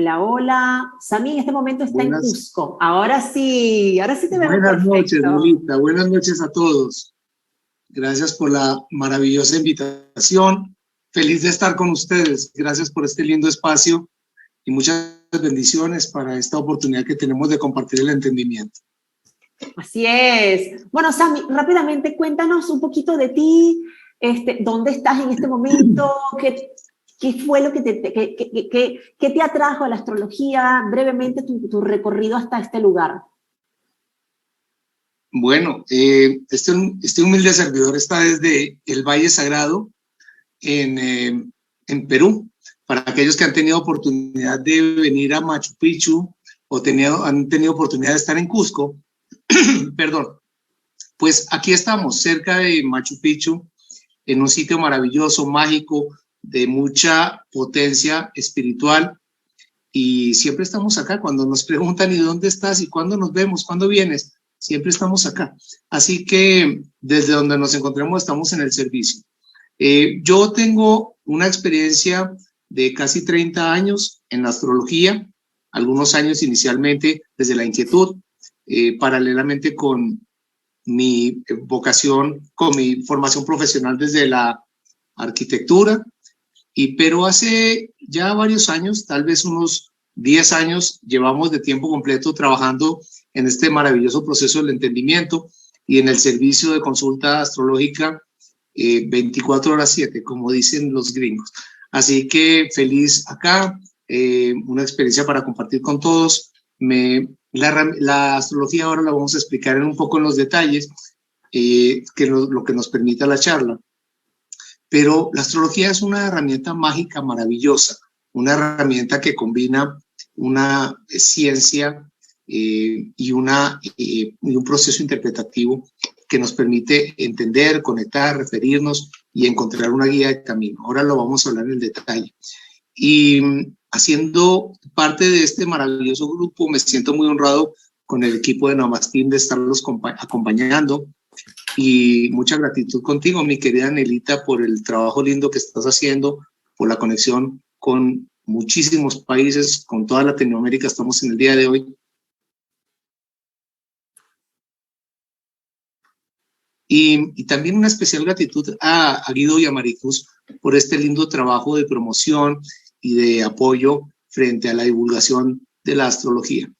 Hola, hola. Sami en este momento está en Cusco. Ahora sí te veo perfecto. Buenas noches, Lolita. Buenas noches a todos. Gracias por la maravillosa invitación. Feliz de estar con ustedes. Gracias por este lindo espacio y muchas bendiciones para esta oportunidad que tenemos de compartir el entendimiento. Así es. Bueno, Sami, rápidamente cuéntanos un poquito de ti, dónde estás en este momento, qué fue lo que te atrajo a la astrología, brevemente tu recorrido hasta este lugar. Bueno, este humilde servidor está desde el Valle Sagrado en Perú. Para aquellos que han tenido oportunidad de venir a Machu Picchu o han tenido oportunidad de estar en Cusco, perdón, pues aquí estamos, cerca de Machu Picchu, en un sitio maravilloso, mágico, de mucha potencia espiritual, y siempre estamos acá. Cuando nos preguntan, ¿y dónde estás? ¿Y cuándo nos vemos? ¿Cuándo vienes? Siempre estamos acá. Así que desde donde nos encontremos estamos en el servicio. Yo tengo una experiencia de casi 30 años en la astrología, algunos años inicialmente desde la inquietud, paralelamente con mi vocación, con mi formación profesional desde la arquitectura, pero hace ya varios años, tal vez unos 10 años, llevamos de tiempo completo trabajando en este maravilloso proceso del entendimiento y en el servicio de consulta astrológica 24/7, como dicen los gringos. Así que feliz acá, una experiencia para compartir con todos. La astrología ahora la vamos a explicar un poco en los detalles, lo que nos permita la charla. Pero la astrología es una herramienta mágica maravillosa, una herramienta que combina una ciencia y un proceso interpretativo que nos permite entender, conectar, referirnos y encontrar una guía de camino. Ahora lo vamos a hablar en el detalle. Y haciendo parte de este maravilloso grupo, me siento muy honrado con el equipo de Namastim de estarlos acompañando. Y mucha gratitud contigo, mi querida Nelita, por el trabajo lindo que estás haciendo, por la conexión con muchísimos países, con toda Latinoamérica. Estamos en el día de hoy. Y también una especial gratitud a Guido y a Maricruz por este lindo trabajo de promoción y de apoyo frente a la divulgación de la astrología.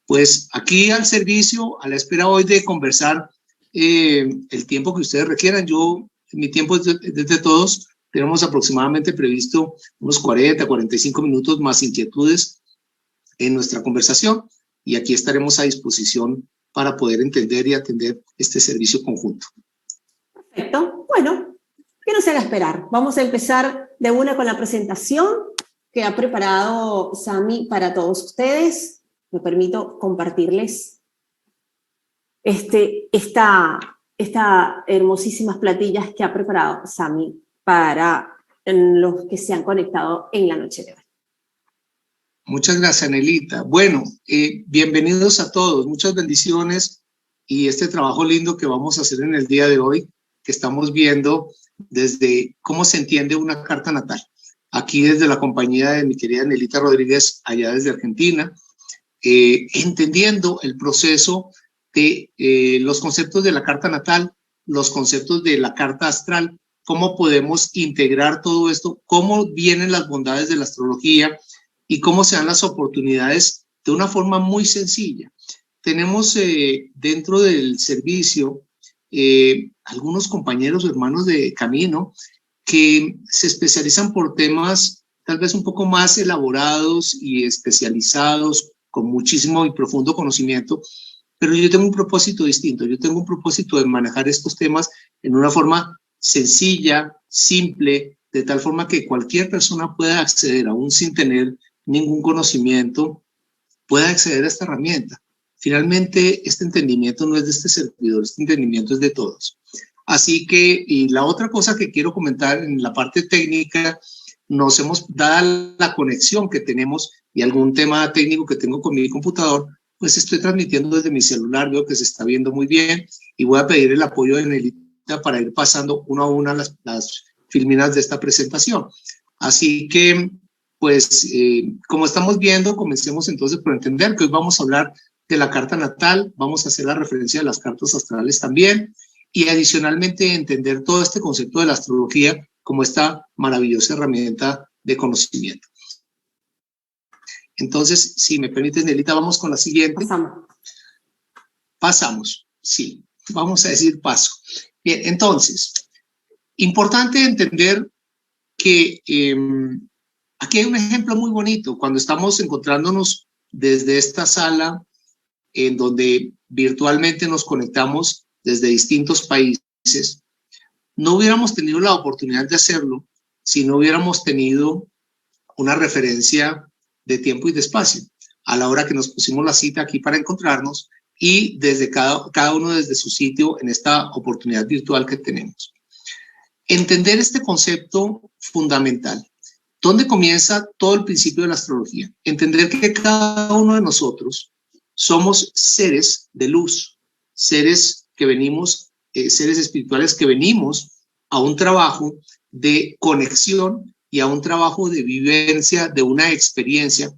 Pues aquí al servicio, a la espera hoy de conversar el tiempo que ustedes requieran. Mi tiempo es de todos. Tenemos aproximadamente previsto unos 40-45 minutos más inquietudes en nuestra conversación, y aquí estaremos a disposición para poder entender y atender este servicio conjunto. Perfecto. Bueno, que no se haga esperar. Vamos a empezar de una con la presentación que ha preparado Sami para todos ustedes. Me permito compartirles estas hermosísimas platillas que ha preparado Sami para los que se han conectado en la noche de hoy. Muchas gracias, Nelita. Bueno, bienvenidos a todos, muchas bendiciones, y este trabajo lindo que vamos a hacer en el día de hoy, que estamos viendo desde cómo se entiende una carta natal. Aquí desde la compañía de mi querida Nelita Rodríguez, allá desde Argentina, entendiendo el proceso de los conceptos de la carta natal, los conceptos de la carta astral, cómo podemos integrar todo esto, cómo vienen las bondades de la astrología y cómo se dan las oportunidades de una forma muy sencilla. Tenemos dentro del servicio algunos compañeros o hermanos de camino que se especializan por temas tal vez un poco más elaborados y especializados, con muchísimo y profundo conocimiento, pero yo tengo un propósito distinto. Yo tengo un propósito de manejar estos temas en una forma sencilla, simple, de tal forma que cualquier persona pueda acceder, aún sin tener ningún conocimiento, pueda acceder a esta herramienta. Finalmente, este entendimiento no es de este servidor, este entendimiento es de todos. Así que, y la otra cosa que quiero comentar en la parte técnica, nos hemos dado la conexión que tenemos y algún tema técnico que tengo con mi computador, pues estoy transmitiendo desde mi celular, veo que se está viendo muy bien, y voy a pedir el apoyo de Nelita para ir pasando uno a una las filminas de esta presentación. Así que pues como estamos viendo, comencemos entonces por entender que hoy vamos a hablar de la carta natal, vamos a hacer la referencia de las cartas astrales también, y adicionalmente entender todo este concepto de la astrología como esta maravillosa herramienta de conocimiento. Entonces, si me permites, Nelita, vamos con la siguiente. Pasamos, sí, vamos a decir paso. Bien, entonces, importante entender que aquí hay un ejemplo muy bonito. Cuando estamos encontrándonos desde esta sala, en donde virtualmente nos conectamos desde distintos países, no hubiéramos tenido la oportunidad de hacerlo si no hubiéramos tenido una referencia de tiempo y de espacio a la hora que nos pusimos la cita aquí para encontrarnos y desde cada uno desde su sitio en esta oportunidad virtual que tenemos. Entender este concepto fundamental. ¿Dónde comienza todo el principio de la astrología? Entender que cada uno de nosotros somos seres de luz, seres que venimos, seres espirituales que venimos a un trabajo de conexión y a un trabajo de vivencia, de una experiencia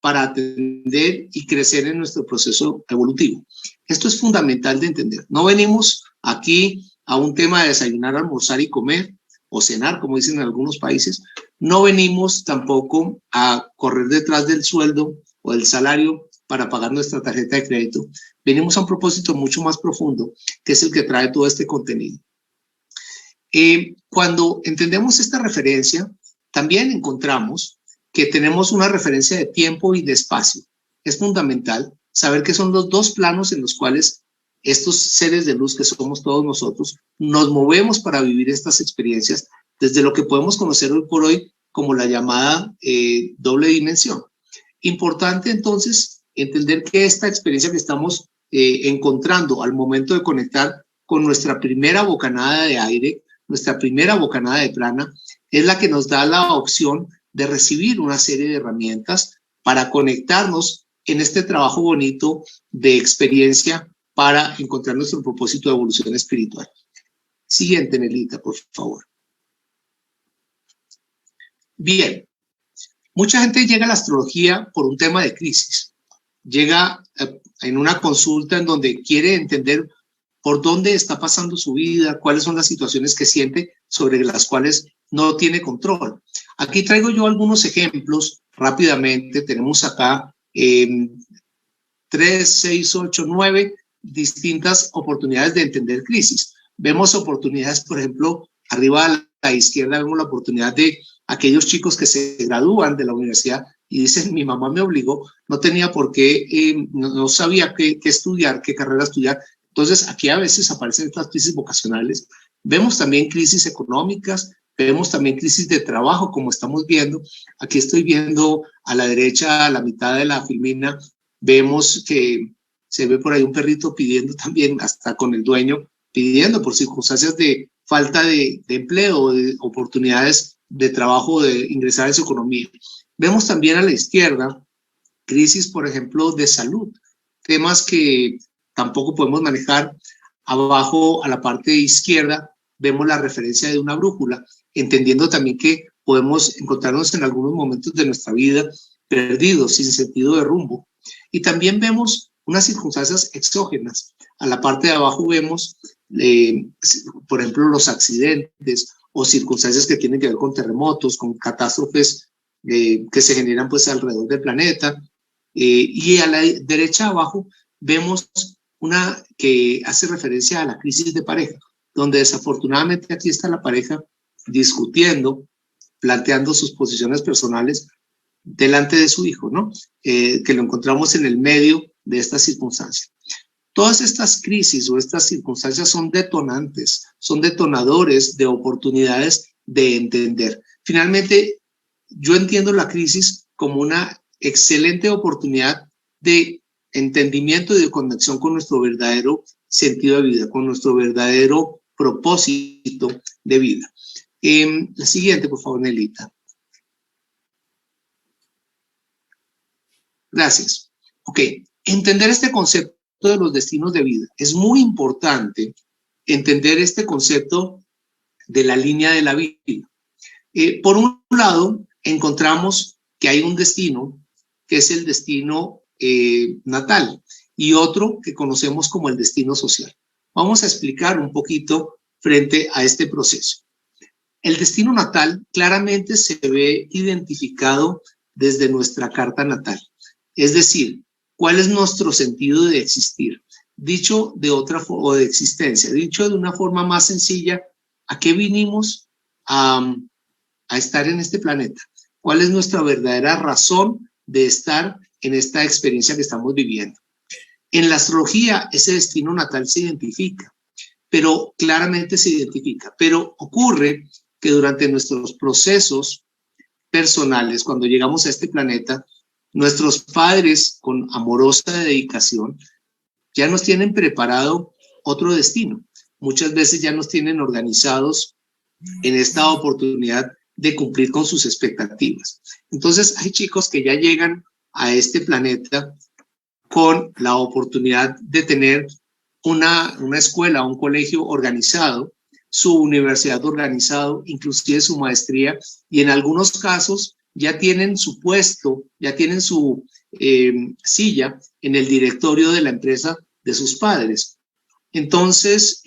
para atender y crecer en nuestro proceso evolutivo. Esto es fundamental de entender. No venimos aquí a un tema de desayunar, almorzar y comer, o cenar, como dicen en algunos países. No venimos tampoco a correr detrás del sueldo o del salario para pagar nuestra tarjeta de crédito. Venimos a un propósito mucho más profundo, que es el que trae todo este contenido. Cuando entendemos esta referencia, también encontramos que tenemos una referencia de tiempo y de espacio. Es fundamental saber que son los dos planos en los cuales estos seres de luz que somos todos nosotros nos movemos para vivir estas experiencias desde lo que podemos conocer hoy por hoy como la llamada doble dimensión. Importante entonces entender que esta experiencia que estamos encontrando al momento de conectar con nuestra primera bocanada de aire, nuestra primera bocanada de prana, es la que nos da la opción de recibir una serie de herramientas para conectarnos en este trabajo bonito de experiencia para encontrar nuestro propósito de evolución espiritual. Siguiente, Nelita, por favor. Bien, mucha gente llega a la astrología por un tema de crisis. Llega en una consulta en donde quiere entender por dónde está pasando su vida, cuáles son las situaciones que siente sobre las cuales no tiene control. Aquí traigo yo algunos ejemplos rápidamente. Tenemos acá 3, 6, 8, 9 distintas oportunidades de entender crisis. Vemos oportunidades, por ejemplo, arriba a la izquierda vemos la oportunidad de aquellos chicos que se gradúan de la universidad y dicen, mi mamá me obligó, no tenía por qué, no sabía qué estudiar, qué carrera estudiar. Entonces, aquí a veces aparecen estas crisis vocacionales. Vemos también crisis económicas, vemos también crisis de trabajo, como estamos viendo. Aquí estoy viendo a la derecha, a la mitad de la filmina, vemos que se ve por ahí un perrito pidiendo también, hasta con el dueño, pidiendo por circunstancias de falta de empleo, de oportunidades de trabajo, de ingresar en su economía. Vemos también a la izquierda crisis, por ejemplo, de salud, temas que tampoco podemos manejar. Abajo, a la parte izquierda, vemos la referencia de una brújula, entendiendo también que podemos encontrarnos en algunos momentos de nuestra vida perdidos, sin sentido de rumbo. Y también vemos unas circunstancias exógenas. A la parte de abajo vemos, por ejemplo, los accidentes o circunstancias que tienen que ver con terremotos, con catástrofes que se generan pues alrededor del planeta. Y a la derecha abajo vemos una que hace referencia a la crisis de pareja, donde desafortunadamente aquí está la pareja discutiendo, planteando sus posiciones personales delante de su hijo, ¿no? Que lo encontramos en el medio de esta circunstancia. Todas estas crisis o estas circunstancias son detonantes, son detonadores de oportunidades de entender. Finalmente, yo entiendo la crisis como una excelente oportunidad de entendimiento y de conexión con nuestro verdadero sentido de vida, con nuestro verdadero propósito de vida. La siguiente, por favor, Nelita. Gracias. Ok, entender este concepto de los destinos de vida. Es muy importante entender este concepto de la línea de la vida. Por un lado, encontramos que hay un destino, que es el destino natal, y otro que conocemos como el destino social. Vamos a explicar un poquito frente a este proceso. El destino natal claramente se ve identificado desde nuestra carta natal, es decir, cuál es nuestro sentido de existir. Dicho de otra forma, o de existencia, dicho de una forma más sencilla, ¿a qué vinimos a estar en este planeta? ¿Cuál es nuestra verdadera razón de estar en esta experiencia que estamos viviendo? En la astrología, ese destino natal se identifica, pero claramente se identifica. Pero ocurre que durante nuestros procesos personales, cuando llegamos a este planeta, nuestros padres, con amorosa dedicación, ya nos tienen preparado otro destino. Muchas veces ya nos tienen organizados en esta oportunidad de cumplir con sus expectativas. Entonces, hay chicos que ya llegan a este planeta con la oportunidad de tener una escuela, un colegio organizado, su universidad organizado, inclusive su maestría, y en algunos casos ya tienen su puesto, ya tienen su silla en el directorio de la empresa de sus padres. Entonces,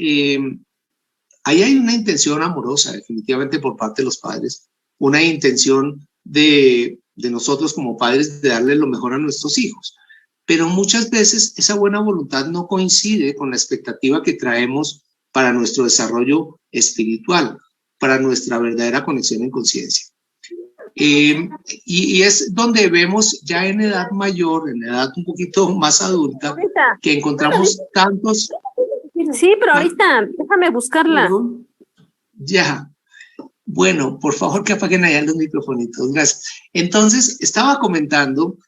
ahí hay una intención amorosa, definitivamente, por parte de los padres, una intención de nosotros como padres de darle lo mejor a nuestros hijos. Pero muchas veces esa buena voluntad no coincide con la expectativa que traemos para nuestro desarrollo espiritual, para nuestra verdadera conexión en conciencia. Y es donde vemos ya en edad mayor, en edad un poquito más adulta, que encontramos tantos... Sí, pero ahorita déjame buscarla. Ya. Bueno, por favor que apaguen allá los microfonitos. Gracias. Entonces, estaba comentando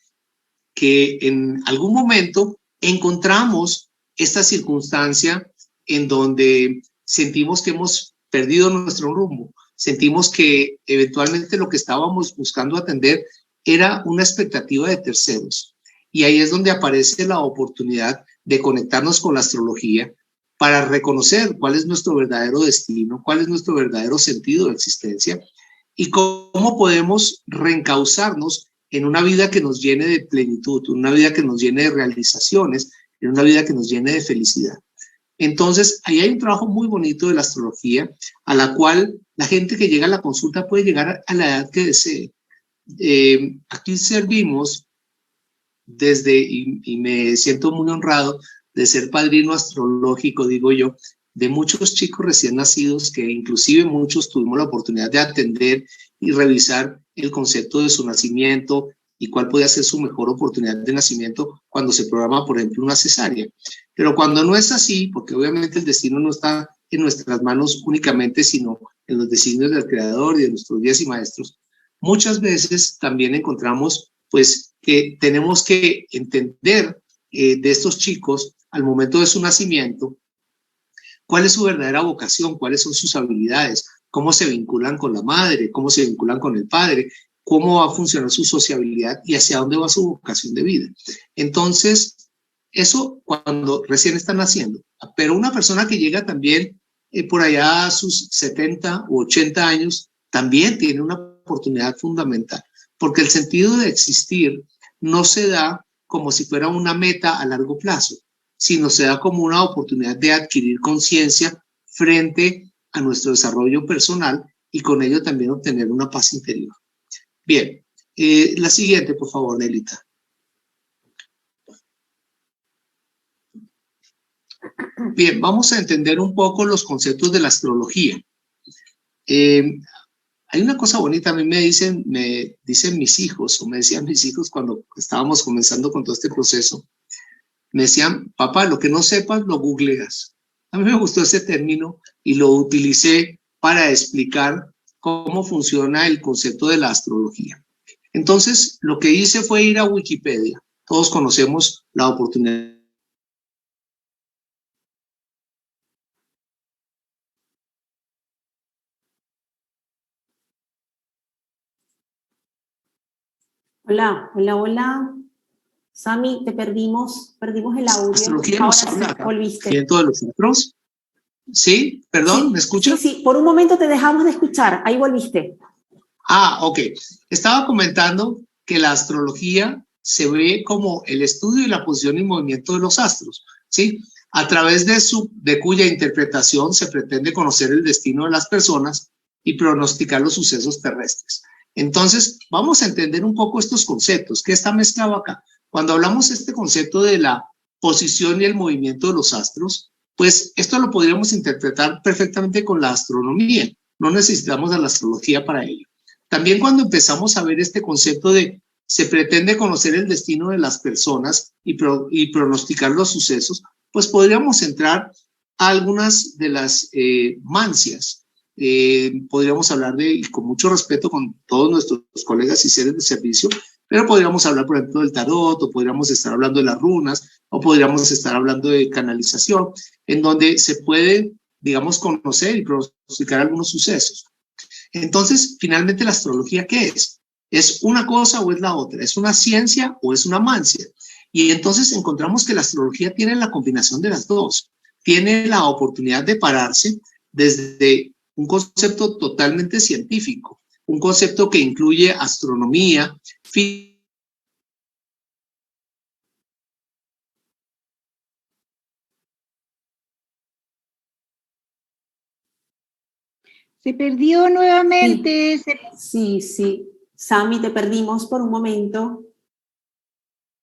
que en algún momento encontramos esta circunstancia en donde sentimos que hemos perdido nuestro rumbo, sentimos que eventualmente lo que estábamos buscando atender era una expectativa de terceros. Y ahí es donde aparece la oportunidad de conectarnos con la astrología para reconocer cuál es nuestro verdadero destino, cuál es nuestro verdadero sentido de existencia y cómo podemos reencauzarnos en una vida que nos llene de plenitud, una vida que nos llene de realizaciones, en una vida que nos llene de felicidad. Entonces, ahí hay un trabajo muy bonito de la astrología, a la cual la gente que llega a la consulta puede llegar a la edad que desee. Aquí servimos desde, y me siento muy honrado de ser padrino astrológico, digo yo, de muchos chicos recién nacidos que inclusive muchos tuvimos la oportunidad de atender y revisar el concepto de su nacimiento y cuál podía ser su mejor oportunidad de nacimiento cuando se programa, por ejemplo, una cesárea. Pero cuando no es así, porque obviamente el destino no está en nuestras manos únicamente, sino en los designios del Creador y de nuestros guías y maestros, muchas veces también encontramos pues que tenemos que entender de estos chicos al momento de su nacimiento cuál es su verdadera vocación, cuáles son sus habilidades, cómo se vinculan con la madre, cómo se vinculan con el padre, cómo va a funcionar su sociabilidad y hacia dónde va su vocación de vida. Entonces, eso cuando recién están naciendo. Pero una persona que llega también por allá a sus 70 u 80 años, también tiene una oportunidad fundamental, porque el sentido de existir no se da como si fuera una meta a largo plazo, sino se da como una oportunidad de adquirir conciencia frente a nuestro desarrollo personal y con ello también obtener una paz interior. Bien, la siguiente, por favor, Nelita. Bien, vamos a entender un poco los conceptos de la astrología. Hay una cosa bonita, a mí me dicen mis hijos, o me decían mis hijos cuando estábamos comenzando con todo este proceso, me decían, papá, lo que no sepas lo googleas. A mí me gustó ese término y lo utilicé para explicar cómo funciona el concepto de la astrología. Entonces, lo que hice fue ir a Wikipedia. Todos conocemos la oportunidad. Hola, hola, hola. Sami, te perdimos el audio. Astrología Ahora nos sí, habla volviste. de los astros. ¿Sí? ¿Perdón? Sí, ¿Me escuchas? Sí, por un momento te dejamos de escuchar, ahí volviste. Ah, ok. Estaba comentando que la astrología se ve como el estudio y la posición y movimiento de los astros, ¿sí? A través de cuya interpretación se pretende conocer el destino de las personas y pronosticar los sucesos terrestres. Entonces, vamos a entender un poco estos conceptos. ¿Qué está mezclado acá? Cuando hablamos de este concepto de la posición y el movimiento de los astros, pues esto lo podríamos interpretar perfectamente con la astronomía. No necesitamos a la astrología para ello. También cuando empezamos a ver este concepto de se pretende conocer el destino de las personas y pronosticar los sucesos, pues podríamos entrar a algunas de las mancias. Podríamos hablar de, y con mucho respeto con todos nuestros colegas y seres de servicio, pero podríamos hablar, por ejemplo, del tarot, o podríamos estar hablando de las runas, o podríamos estar hablando de canalización, en donde se puede, digamos, conocer y pronosticar algunos sucesos. Entonces, finalmente, ¿la astrología qué es? ¿Es una cosa o es la otra? ¿Es una ciencia o es una mancia? Y entonces encontramos que la astrología tiene la combinación de las dos. Tiene la oportunidad de pararse desde un concepto totalmente científico, un concepto que incluye astronomía, Se perdió nuevamente. Sí, sí. Sami, te perdimos por un momento.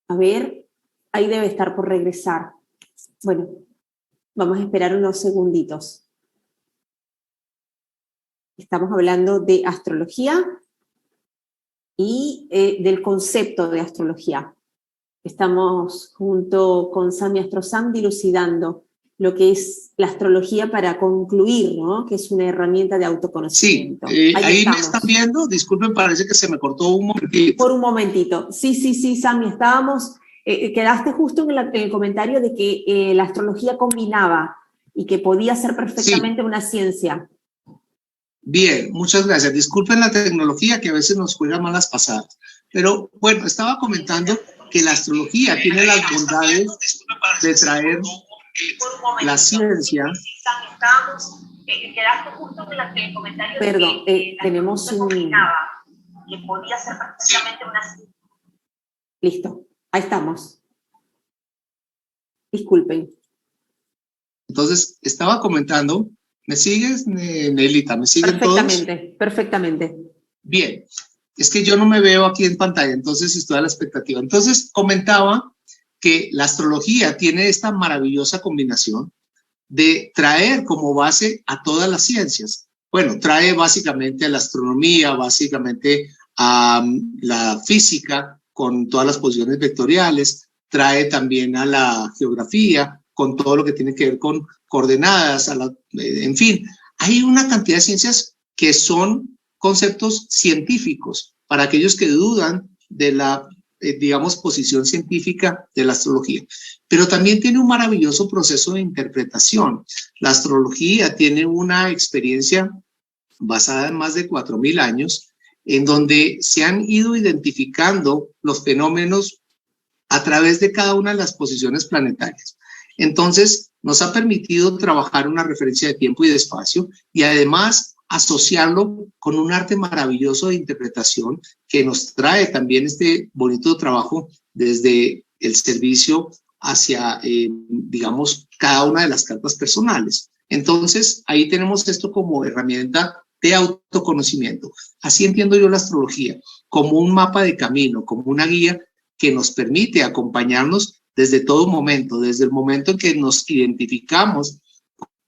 A ver, ahí debe estar por regresar. Bueno, vamos a esperar unos segunditos. Estamos hablando de astrología y del concepto de astrología. Estamos junto con Sami Astrosam dilucidando lo que es la astrología para concluir, ¿no? Que es una herramienta de autoconocimiento. Sí, ahí me están viendo, disculpen, parece que se me cortó un momentito. Por un momentito. Sí, Sami, estábamos, quedaste justo en el comentario de que la astrología combinaba y que podía ser perfectamente una ciencia. Bien, muchas gracias. Disculpen la tecnología que a veces nos juega malas pasadas. Pero bueno, estaba comentando que la astrología tiene las bondades de traer la ciencia. Perdón, tenemos un... que podía ser perfectamente una... Listo, ahí estamos. Disculpen. Entonces, estaba comentando, ¿me sigues, Nelita? ¿Me siguen perfectamente, todos? Perfectamente. Bien, es que yo no me veo aquí en pantalla, entonces estoy a la expectativa. Entonces, comentaba que la astrología tiene esta maravillosa combinación de traer como base a todas las ciencias. Bueno, trae básicamente a la astronomía, básicamente a la física con todas las posiciones vectoriales, trae también a la geografía con todo lo que tiene que ver con coordenadas, en fin, hay una cantidad de ciencias que son conceptos científicos para aquellos que dudan de la digamos, posición científica de la astrología, pero también tiene un maravilloso proceso de interpretación. La astrología tiene una experiencia basada en más de 4.000 años, en donde se han ido identificando los fenómenos a través de cada una de las posiciones planetarias. Entonces, nos ha permitido trabajar una referencia de tiempo y de espacio y además asociarlo con un arte maravilloso de interpretación que nos trae también este bonito trabajo desde el servicio hacia, digamos, cada una de las cartas personales. Entonces, ahí tenemos esto como herramienta de autoconocimiento. Así entiendo yo la astrología, como un mapa de camino, como una guía que nos permite acompañarnos desde todo momento, desde el momento en que nos identificamos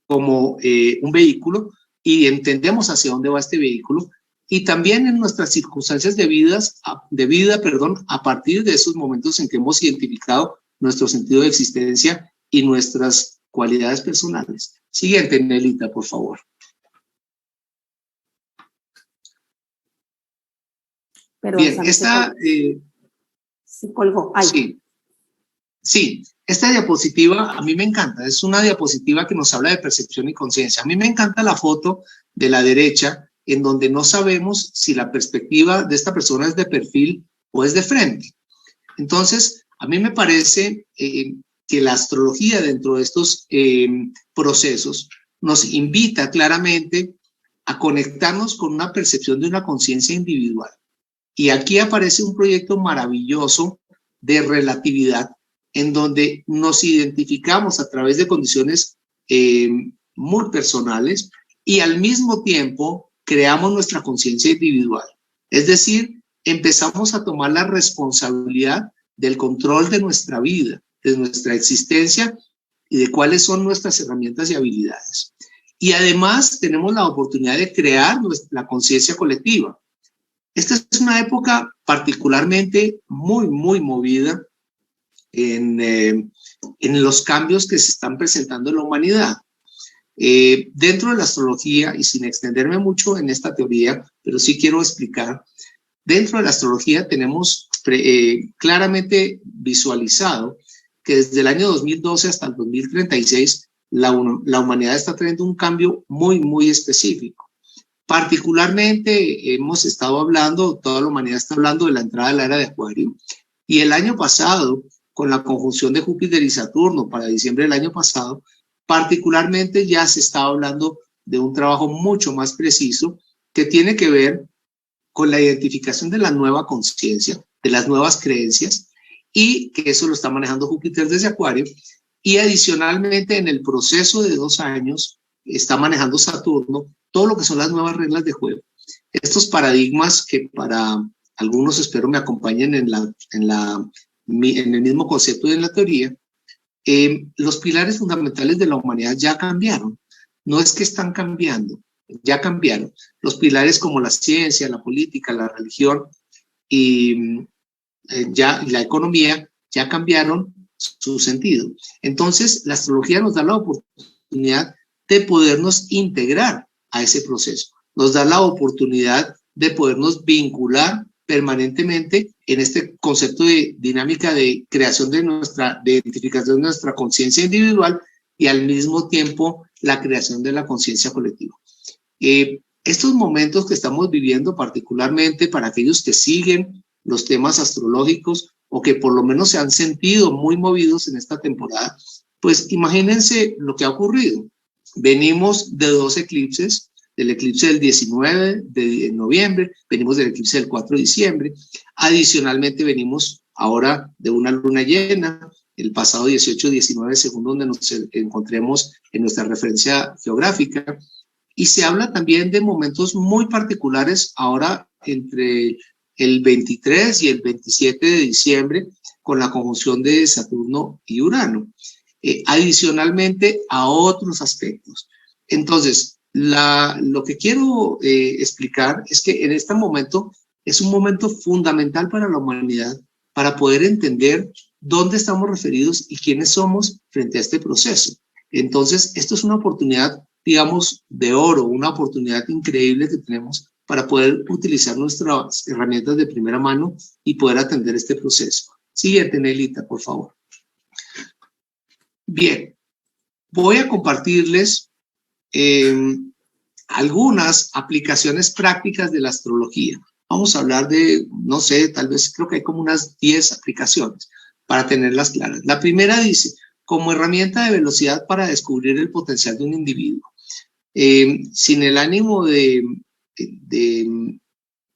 como un vehículo y entendemos hacia dónde va este vehículo, y también en nuestras circunstancias de vida, a partir de esos momentos en que hemos identificado nuestro sentido de existencia y nuestras cualidades personales. Siguiente, Nelita, por favor. Perdón, bien, esta... se colgó. Ay. Sí, esta diapositiva a mí me encanta, es una diapositiva que nos habla de percepción y conciencia. A mí me encanta la foto de la derecha, en donde no sabemos si la perspectiva de esta persona es de perfil o es de frente. Entonces, a mí me parece que la astrología dentro de estos procesos nos invita claramente a conectarnos con una percepción de una conciencia individual. Y aquí aparece un proyecto maravilloso de relatividad, en donde nos identificamos a través de condiciones muy personales y al mismo tiempo creamos nuestra conciencia individual. Es decir, empezamos a tomar la responsabilidad del control de nuestra vida, de nuestra existencia y de cuáles son nuestras herramientas y habilidades. Y además tenemos la oportunidad de crear la conciencia colectiva. Esta es una época particularmente muy movida en los cambios que se están presentando en la humanidad. Dentro de la astrología, y sin extenderme mucho en esta teoría, pero sí quiero explicar, dentro de la astrología tenemos claramente visualizado que desde el año 2012 hasta el 2036 la humanidad está teniendo un cambio muy específico. Particularmente hemos estado hablando, toda la humanidad está hablando de la entrada de la era de Acuario, y el año pasado, con la conjunción de Júpiter y Saturno para diciembre del año pasado, particularmente ya se estaba hablando de un trabajo mucho más preciso que tiene que ver con la identificación de la nueva conciencia, de las nuevas creencias, y que eso lo está manejando Júpiter desde Acuario, y adicionalmente en el proceso de 2 años está manejando Saturno todo lo que son las nuevas reglas de juego. Estos paradigmas que para algunos espero me acompañen en el mismo concepto y en la teoría, los pilares fundamentales de la humanidad ya cambiaron. No es que están cambiando, ya cambiaron. Los pilares como la ciencia, la política, la religión y la economía ya cambiaron su sentido. Entonces, la astrología nos da la oportunidad de podernos integrar a ese proceso. Nos da la oportunidad de podernos vincular permanentemente en este concepto de dinámica de creación de identificación de nuestra conciencia individual y al mismo tiempo la creación de la conciencia colectiva. Estos momentos que estamos viviendo, particularmente para aquellos que siguen los temas astrológicos o que por lo menos se han sentido muy movidos en esta temporada, pues imagínense lo que ha ocurrido. Venimos de 2 eclipses, del eclipse del 19 de noviembre, venimos del eclipse del 4 de diciembre, adicionalmente venimos ahora de una luna llena, el pasado 18-19, según donde nos encontremos en nuestra referencia geográfica, y se habla también de momentos muy particulares ahora entre el 23 y el 27 de diciembre con la conjunción de Saturno y Urano, adicionalmente a otros aspectos. Entonces, lo que quiero explicar es que en este momento es un momento fundamental para la humanidad para poder entender dónde estamos referidos y quiénes somos frente a este proceso. Entonces, esto es una oportunidad, digamos, de oro, una oportunidad increíble que tenemos para poder utilizar nuestras herramientas de primera mano y poder atender este proceso. Siguiente, Nelita, por favor. Bien, voy a compartirles algunas aplicaciones prácticas de la astrología. Vamos a hablar de, no sé, tal vez creo que hay como unas 10 aplicaciones para tenerlas claras. La primera dice, como herramienta de velocidad para descubrir el potencial de un individuo. Sin el ánimo de,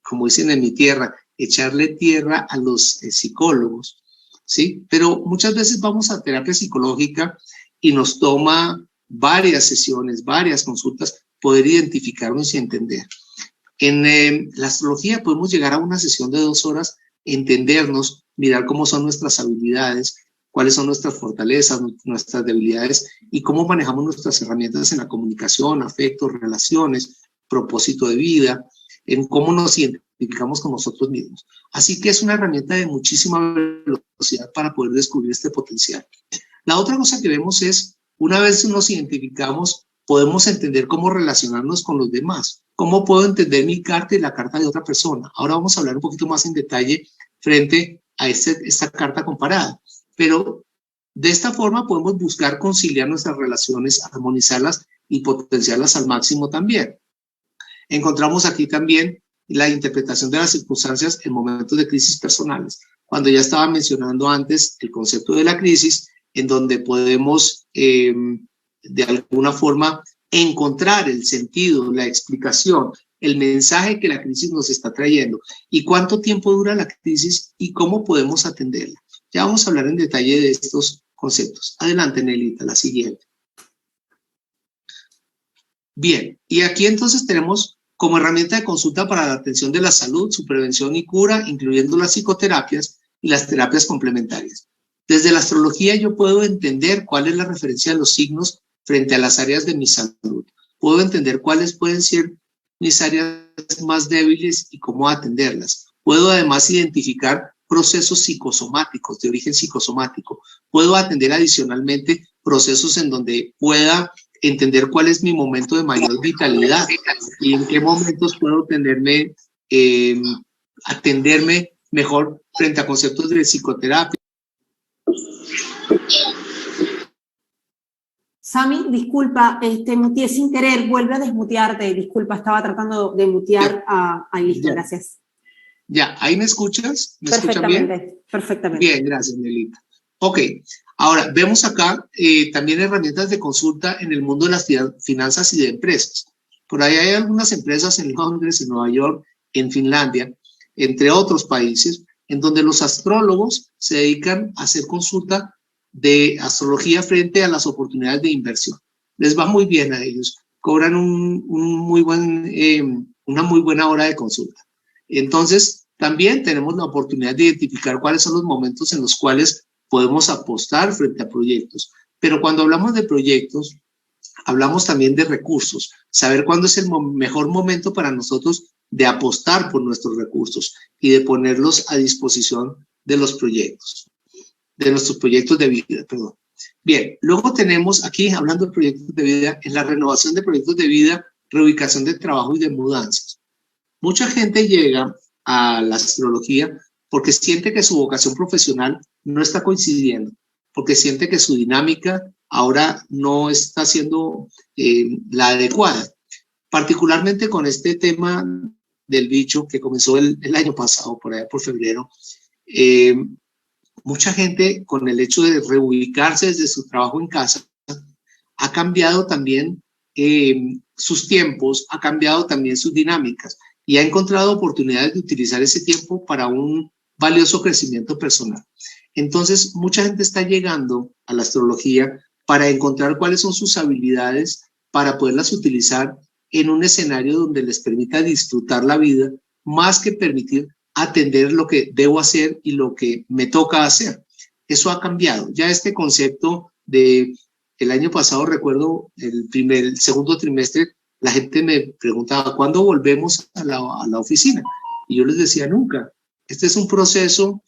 como dicen en mi tierra, echarle tierra a los psicólogos, ¿sí? Pero muchas veces vamos a terapia psicológica y nos toma varias sesiones, varias consultas, poder identificarnos y entender. En la astrología podemos llegar a una sesión de 2 horas, entendernos, mirar cómo son nuestras habilidades, cuáles son nuestras fortalezas, nuestras debilidades y cómo manejamos nuestras herramientas en la comunicación, afectos, relaciones, propósito de vida, en cómo nos identificamos con nosotros mismos. Así que es una herramienta de muchísima velocidad para poder descubrir este potencial. La otra cosa que vemos es, una vez nos identificamos, podemos entender cómo relacionarnos con los demás. ¿Cómo puedo entender mi carta y la carta de otra persona? Ahora vamos a hablar un poquito más en detalle frente a esta carta comparada. Pero de esta forma podemos buscar conciliar nuestras relaciones, armonizarlas y potenciarlas al máximo también. Encontramos aquí también la interpretación de las circunstancias en momentos de crisis personales. Cuando ya estaba mencionando antes el concepto de la crisis, en donde podemos de alguna forma encontrar el sentido, la explicación el mensaje que la crisis nos está trayendo y cuánto tiempo dura la crisis y cómo podemos atenderla. Ya vamos a hablar en detalle de estos conceptos. Adelante, Nelita, la siguiente. Bien, y aquí entonces tenemos como herramienta de consulta para la atención de la salud, su prevención y cura, incluyendo las psicoterapias y las terapias complementarias. Desde la astrología yo puedo entender cuál es la referencia de los signos frente a las áreas de mi salud. Puedo entender cuáles pueden ser mis áreas más débiles y cómo atenderlas. Puedo además identificar procesos psicosomáticos, de origen psicosomático. Puedo atender adicionalmente procesos en donde pueda entender cuál es mi momento de mayor vitalidad y en qué momentos puedo atenderme mejor frente a conceptos de psicoterapia. Sami, disculpa, muteé sin querer, vuelve a desmutearte, disculpa, estaba tratando de mutear listo, gracias. Ya, ¿ahí me escuchas? ¿Me escuchan bien? Perfectamente. Bien, gracias, Nelita. Ok, ahora vemos acá también herramientas de consulta en el mundo de las finanzas y de empresas. Por ahí hay algunas empresas en Londres, en Nueva York, en Finlandia, entre otros países, en donde los astrólogos se dedican a hacer consulta de astrología frente a las oportunidades de inversión. Les va muy bien a ellos, cobran una muy buena hora de consulta. Entonces, también tenemos la oportunidad de identificar cuáles son los momentos en los cuales podemos apostar frente a proyectos. Pero cuando hablamos de proyectos, hablamos también de recursos, saber cuándo es el mejor momento para nosotros de apostar por nuestros recursos y de ponerlos a disposición de los proyectos. De nuestros proyectos de vida, perdón. Bien, luego tenemos aquí, hablando de proyectos de vida, en la renovación de proyectos de vida, reubicación de trabajo y de mudanzas. Mucha gente llega a la astrología porque siente que su vocación profesional no está coincidiendo, porque siente que su dinámica ahora no está siendo la adecuada. Particularmente con este tema del bicho que comenzó el año pasado, por allá por febrero, mucha gente con el hecho de reubicarse desde su trabajo en casa ha cambiado también sus tiempos, ha cambiado también sus dinámicas y ha encontrado oportunidades de utilizar ese tiempo para un valioso crecimiento personal. Entonces, mucha gente está llegando a la astrología para encontrar cuáles son sus habilidades para poderlas utilizar en un escenario donde les permita disfrutar la vida, más que permitir atender lo que debo hacer y lo que me toca hacer. Eso ha cambiado. Ya este concepto de el año pasado, recuerdo el segundo trimestre, la gente me preguntaba, ¿cuándo volvemos a la oficina? Y yo les decía, nunca. Este es un proceso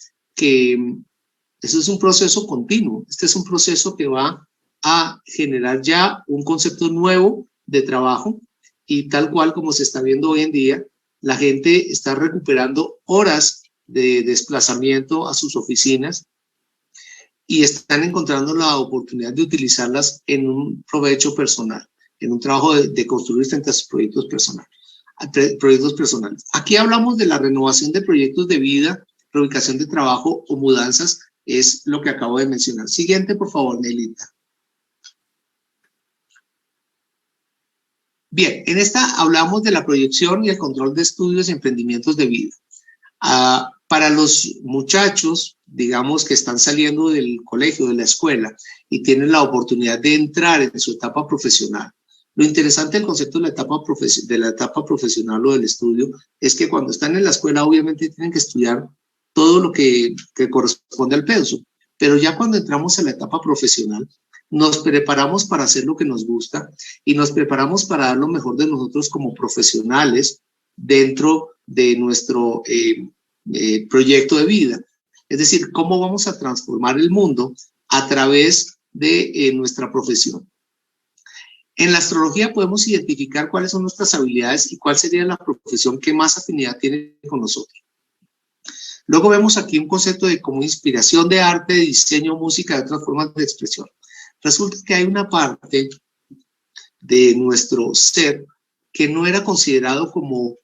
continuo. Este es un proceso que va a generar ya un concepto nuevo de trabajo y tal cual como se está viendo hoy en día, la gente está recuperando horas de desplazamiento a sus oficinas y están encontrando la oportunidad de utilizarlas en un provecho personal, en un trabajo de construir frente a sus proyectos personales. Aquí hablamos de la renovación de proyectos de vida, reubicación de trabajo o mudanzas, es lo que acabo de mencionar. Siguiente, por favor, Nelita. Bien, en esta hablamos de la proyección y el control de estudios y emprendimientos de vida. Para los muchachos, digamos, que están saliendo del colegio, de la escuela, y tienen la oportunidad de entrar en su etapa profesional. Lo interesante del concepto de la etapa profesional o del estudio es que cuando están en la escuela, obviamente tienen que estudiar todo lo que corresponde al pensum. Pero ya cuando entramos a la etapa profesional, nos preparamos para hacer lo que nos gusta y nos preparamos para dar lo mejor de nosotros como profesionales dentro de nuestro proyecto de vida. Es decir, cómo vamos a transformar el mundo a través de nuestra profesión. En la astrología podemos identificar cuáles son nuestras habilidades y cuál sería la profesión que más afinidad tiene con nosotros. Luego vemos aquí un concepto de como inspiración de arte, diseño, música, de otras formas de expresión. Resulta que hay una parte de nuestro ser que no era considerado como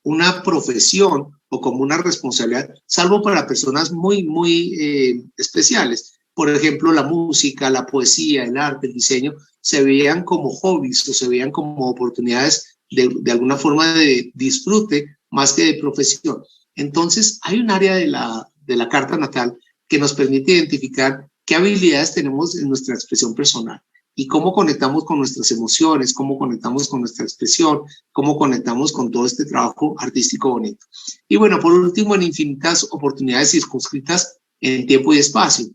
una profesión o como una responsabilidad, salvo para personas muy especiales. por ejemplo, la música, la poesía, el arte, el diseño, se veían como hobbies o se veían como oportunidades de alguna forma de disfrute más que de profesión. Entonces, hay un área de la carta natal que nos permite identificar qué habilidades tenemos en nuestra expresión personal y cómo conectamos con nuestras emociones, cómo conectamos con nuestra expresión, cómo conectamos con todo este trabajo artístico bonito. Y bueno, por último, en infinitas oportunidades circunscritas en tiempo y espacio.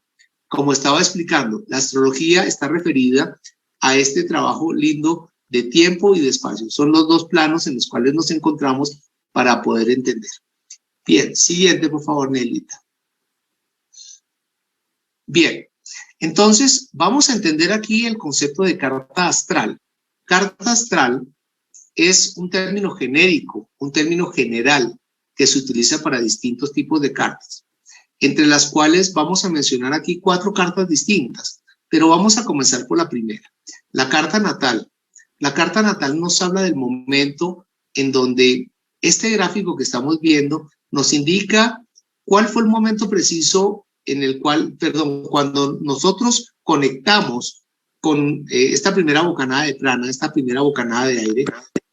Como estaba explicando, la astrología está referida a este trabajo lindo de tiempo y de espacio. Son los dos planos en los cuales nos encontramos para poder entender. Bien, siguiente, por favor, Nelita. Bien, entonces vamos a entender aquí el concepto de carta astral. Carta astral es un término genérico, un término general que se utiliza para distintos tipos de cartas, entre las cuales vamos a mencionar aquí 4 cartas distintas, pero vamos a comenzar por la primera, la carta natal. La carta natal nos habla del momento en donde este gráfico que estamos viendo nos indica cuál fue el momento preciso en el cual, cuando nosotros conectamos con esta primera bocanada de prana, esta primera bocanada de aire,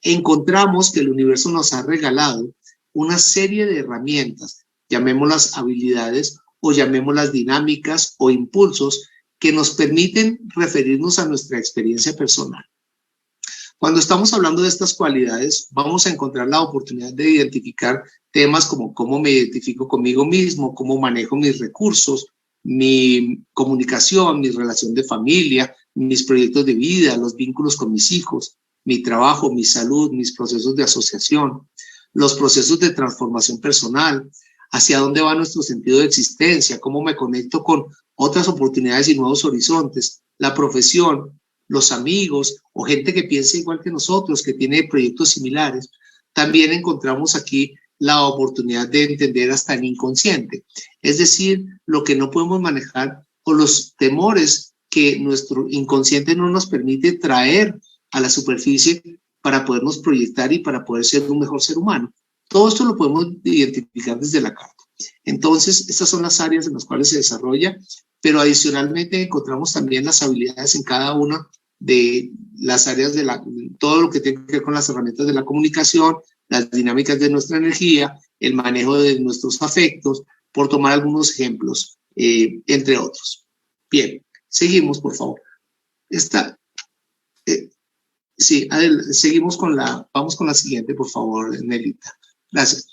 encontramos que el universo nos ha regalado una serie de herramientas, llamémoslas habilidades o llamémoslas dinámicas o impulsos que nos permiten referirnos a nuestra experiencia personal. Cuando estamos hablando de estas cualidades, vamos a encontrar la oportunidad de identificar temas como cómo me identifico conmigo mismo, cómo manejo mis recursos, mi comunicación, mi relación de familia, mis proyectos de vida, los vínculos con mis hijos, mi trabajo, mi salud, mis procesos de asociación, los procesos de transformación personal, hacia dónde va nuestro sentido de existencia, cómo me conecto con otras oportunidades y nuevos horizontes, la profesión, los amigos o gente que piensa igual que nosotros, que tiene proyectos similares. También encontramos aquí la oportunidad de entender hasta el inconsciente, es decir, lo que no podemos manejar o los temores que nuestro inconsciente no nos permite traer a la superficie para podernos proyectar y para poder ser un mejor ser humano. Todo esto lo podemos identificar desde la carta. Entonces, estas son las áreas en las cuales se desarrolla, pero adicionalmente encontramos también las habilidades en cada una de las áreas de todo lo que tiene que ver con las herramientas de la comunicación, las dinámicas de nuestra energía, el manejo de nuestros afectos, por tomar algunos ejemplos, entre otros. Bien, seguimos, por favor. Sí, seguimos vamos con la siguiente, por favor, Nelita. Gracias.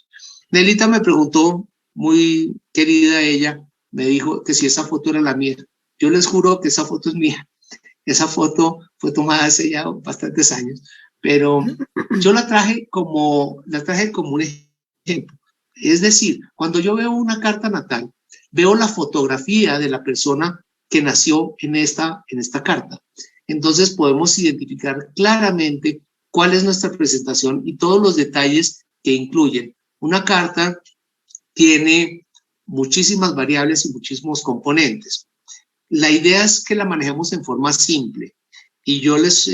Nelita me preguntó, muy querida ella, me dijo que si esa foto era la mía. Yo les juro que esa foto es mía. Esa foto fue tomada hace ya bastantes años, pero yo la traje como un ejemplo. Es decir, cuando yo veo una carta natal, veo la fotografía de la persona que nació en esta carta. Entonces podemos identificar claramente cuál es nuestra presentación y todos los detalles que incluyen. Una carta tiene muchísimas variables y muchísimos componentes. La idea es que la manejemos en forma simple y yo les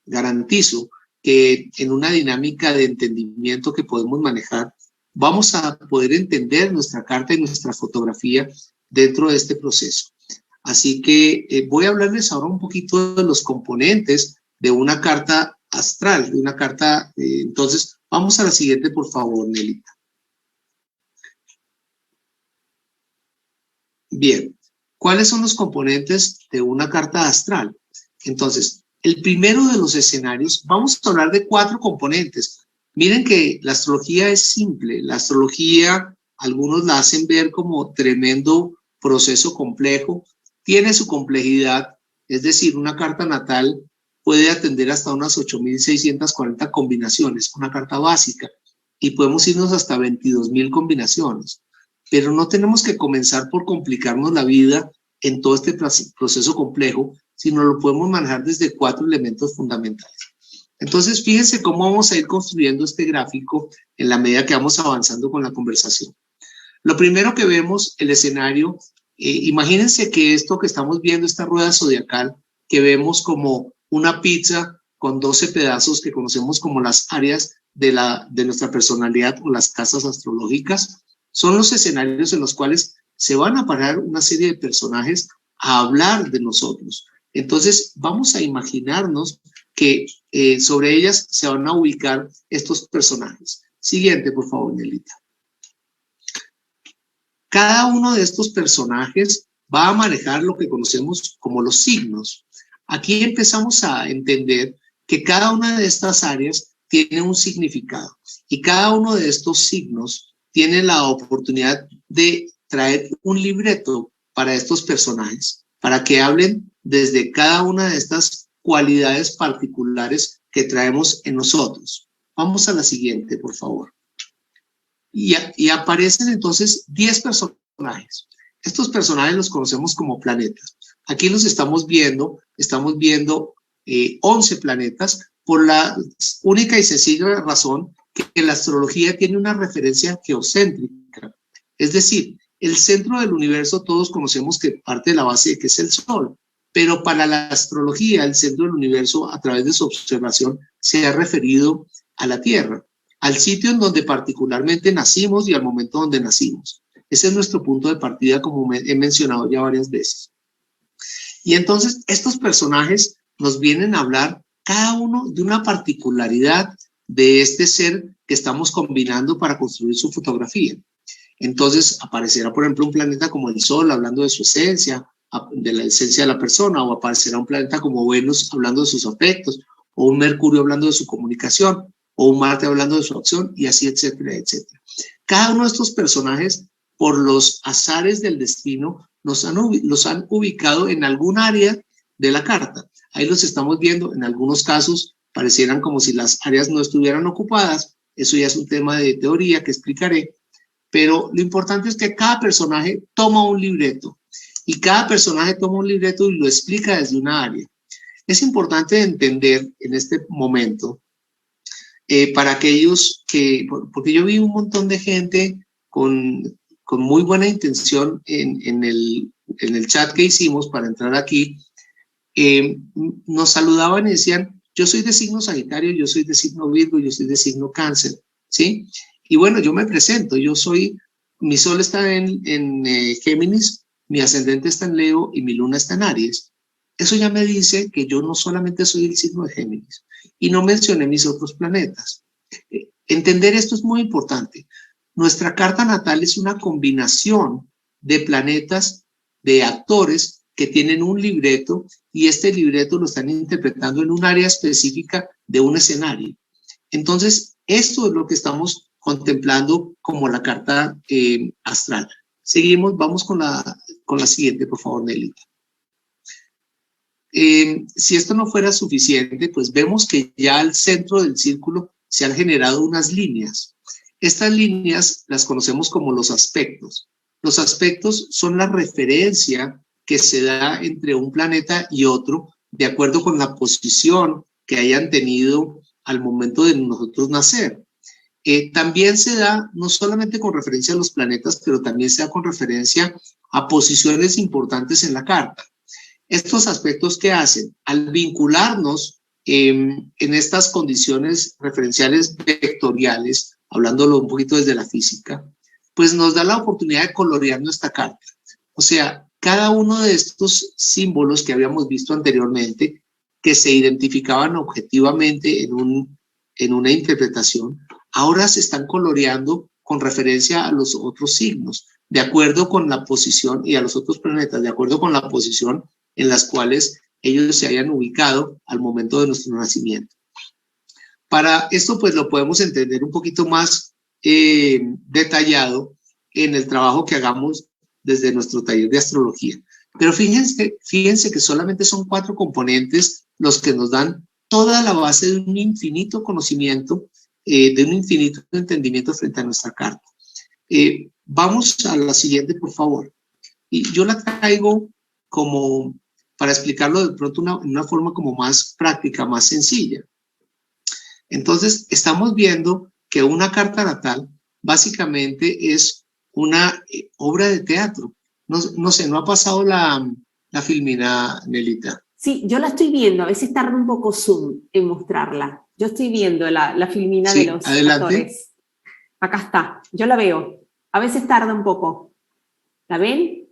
garantizo que en una dinámica de entendimiento que podemos manejar, vamos a poder entender nuestra carta y nuestra fotografía dentro de este proceso. Así que voy a hablarles ahora un poquito de los componentes de una carta astral, de una carta. Entonces, vamos a la siguiente, por favor, Nelita. Bien, ¿cuáles son los componentes de una carta astral? Entonces, el primero de los escenarios, vamos a hablar de 4 componentes. Miren que la astrología es simple. La astrología, algunos la hacen ver como tremendo proceso complejo. Tiene su complejidad, es decir, una carta natal puede atender hasta unas 8.640 combinaciones, una carta básica, y podemos irnos hasta 22.000 combinaciones. Pero no tenemos que comenzar por complicarnos la vida en todo este proceso complejo, sino lo podemos manejar desde 4 elementos fundamentales. Entonces, fíjense cómo vamos a ir construyendo este gráfico en la medida que vamos avanzando con la conversación. Lo primero que vemos, el escenario, imagínense que esto que estamos viendo, esta rueda zodiacal, que vemos como una pizza con 12 pedazos que conocemos como las áreas de nuestra personalidad o las casas astrológicas, son los escenarios en los cuales se van a parar una serie de personajes a hablar de nosotros. Entonces, vamos a imaginarnos que sobre ellas se van a ubicar estos personajes. Siguiente, por favor, Nelita. Cada uno de estos personajes va a manejar lo que conocemos como los signos. Aquí empezamos a entender que cada una de estas áreas tiene un significado y cada uno de estos signos tiene la oportunidad de traer un libreto para estos personajes, para que hablen desde cada una de estas cualidades particulares que traemos en nosotros. Vamos a la siguiente, por favor. Y aparecen entonces 10 personajes. Estos personajes los conocemos como planetas. Aquí los estamos viendo 11 planetas por la única y sencilla razón que la astrología tiene una referencia geocéntrica. Es decir, el centro del universo todos conocemos que parte de la base de que es el Sol, pero para la astrología el centro del universo a través de su observación se ha referido a la Tierra, al sitio en donde particularmente nacimos y al momento donde nacimos. Ese es nuestro punto de partida, como he mencionado ya varias veces. Y entonces estos personajes nos vienen a hablar cada uno de una particularidad de este ser que estamos combinando para construir su fotografía. Entonces aparecerá, por ejemplo, un planeta como el Sol hablando de su esencia, de la esencia de la persona, o aparecerá un planeta como Venus hablando de sus afectos, o un Mercurio hablando de su comunicación, o un Marte hablando de su acción, y así, etcétera, etcétera. Cada uno de estos personajes, por los azares del destino, los han ubicado en algún área de la carta. Ahí los estamos viendo, en algunos casos parecieran como si las áreas no estuvieran ocupadas. Eso ya es un tema de teoría que explicaré, pero lo importante es que cada personaje toma un libreto y cada personaje toma un libreto y lo explica desde una área. Es importante entender en este momento para aquellos porque yo vi un montón de gente con muy buena intención en el chat que hicimos para entrar aquí, nos saludaban y decían, yo soy de signo Sagitario, yo soy de signo Virgo, yo soy de signo Cáncer, ¿sí? Y bueno, yo me presento, mi sol está en Géminis, mi ascendente está en Leo y mi luna está en Aries. Eso ya me dice que yo no solamente soy el signo de Géminis y no mencioné mis otros planetas. Entender esto es muy importante. Nuestra carta natal es una combinación de planetas, de actores que tienen un libreto y este libreto lo están interpretando en un área específica de un escenario. Entonces, esto es lo que estamos contemplando como la carta astral. Seguimos, vamos con la siguiente, por favor, Nelita. Si esto no fuera suficiente, pues vemos que ya al centro del círculo se han generado unas líneas. Estas líneas las conocemos como los aspectos. Los aspectos son la referencia que se da entre un planeta y otro de acuerdo con la posición que hayan tenido al momento de nosotros nacer. También se da no solamente con referencia a los planetas, pero también se da con referencia a posiciones importantes en la carta. Estos aspectos que hacen al vincularnos en estas condiciones referenciales vectoriales, hablándolo un poquito desde la física, pues nos da la oportunidad de colorear nuestra carta. O sea, cada uno de estos símbolos que habíamos visto anteriormente, que se identificaban objetivamente en una interpretación, ahora se están coloreando con referencia a los otros signos, de acuerdo con la posición, y a los otros planetas, de acuerdo con la posición en las cuales ellos se hayan ubicado al momento de nuestro nacimiento. Para esto, pues lo podemos entender un poquito más detallado en el trabajo que hagamos desde nuestro taller de astrología. Pero fíjense que solamente son 4 componentes los que nos dan toda la base de un infinito conocimiento, de un infinito entendimiento frente a nuestra carta. Vamos a la siguiente, por favor. Y yo la traigo como para explicarlo de pronto en una forma como más práctica, más sencilla. Entonces, estamos viendo que una carta natal básicamente es una obra de teatro. No sé, ¿no ha pasado la filmina, Nelita? Sí, yo la estoy viendo, a veces tarda un poco Zoom en mostrarla. Yo estoy viendo la filmina Sí, de los adelante. actores. Acá está, yo la veo. A veces tarda un poco. ¿La ven?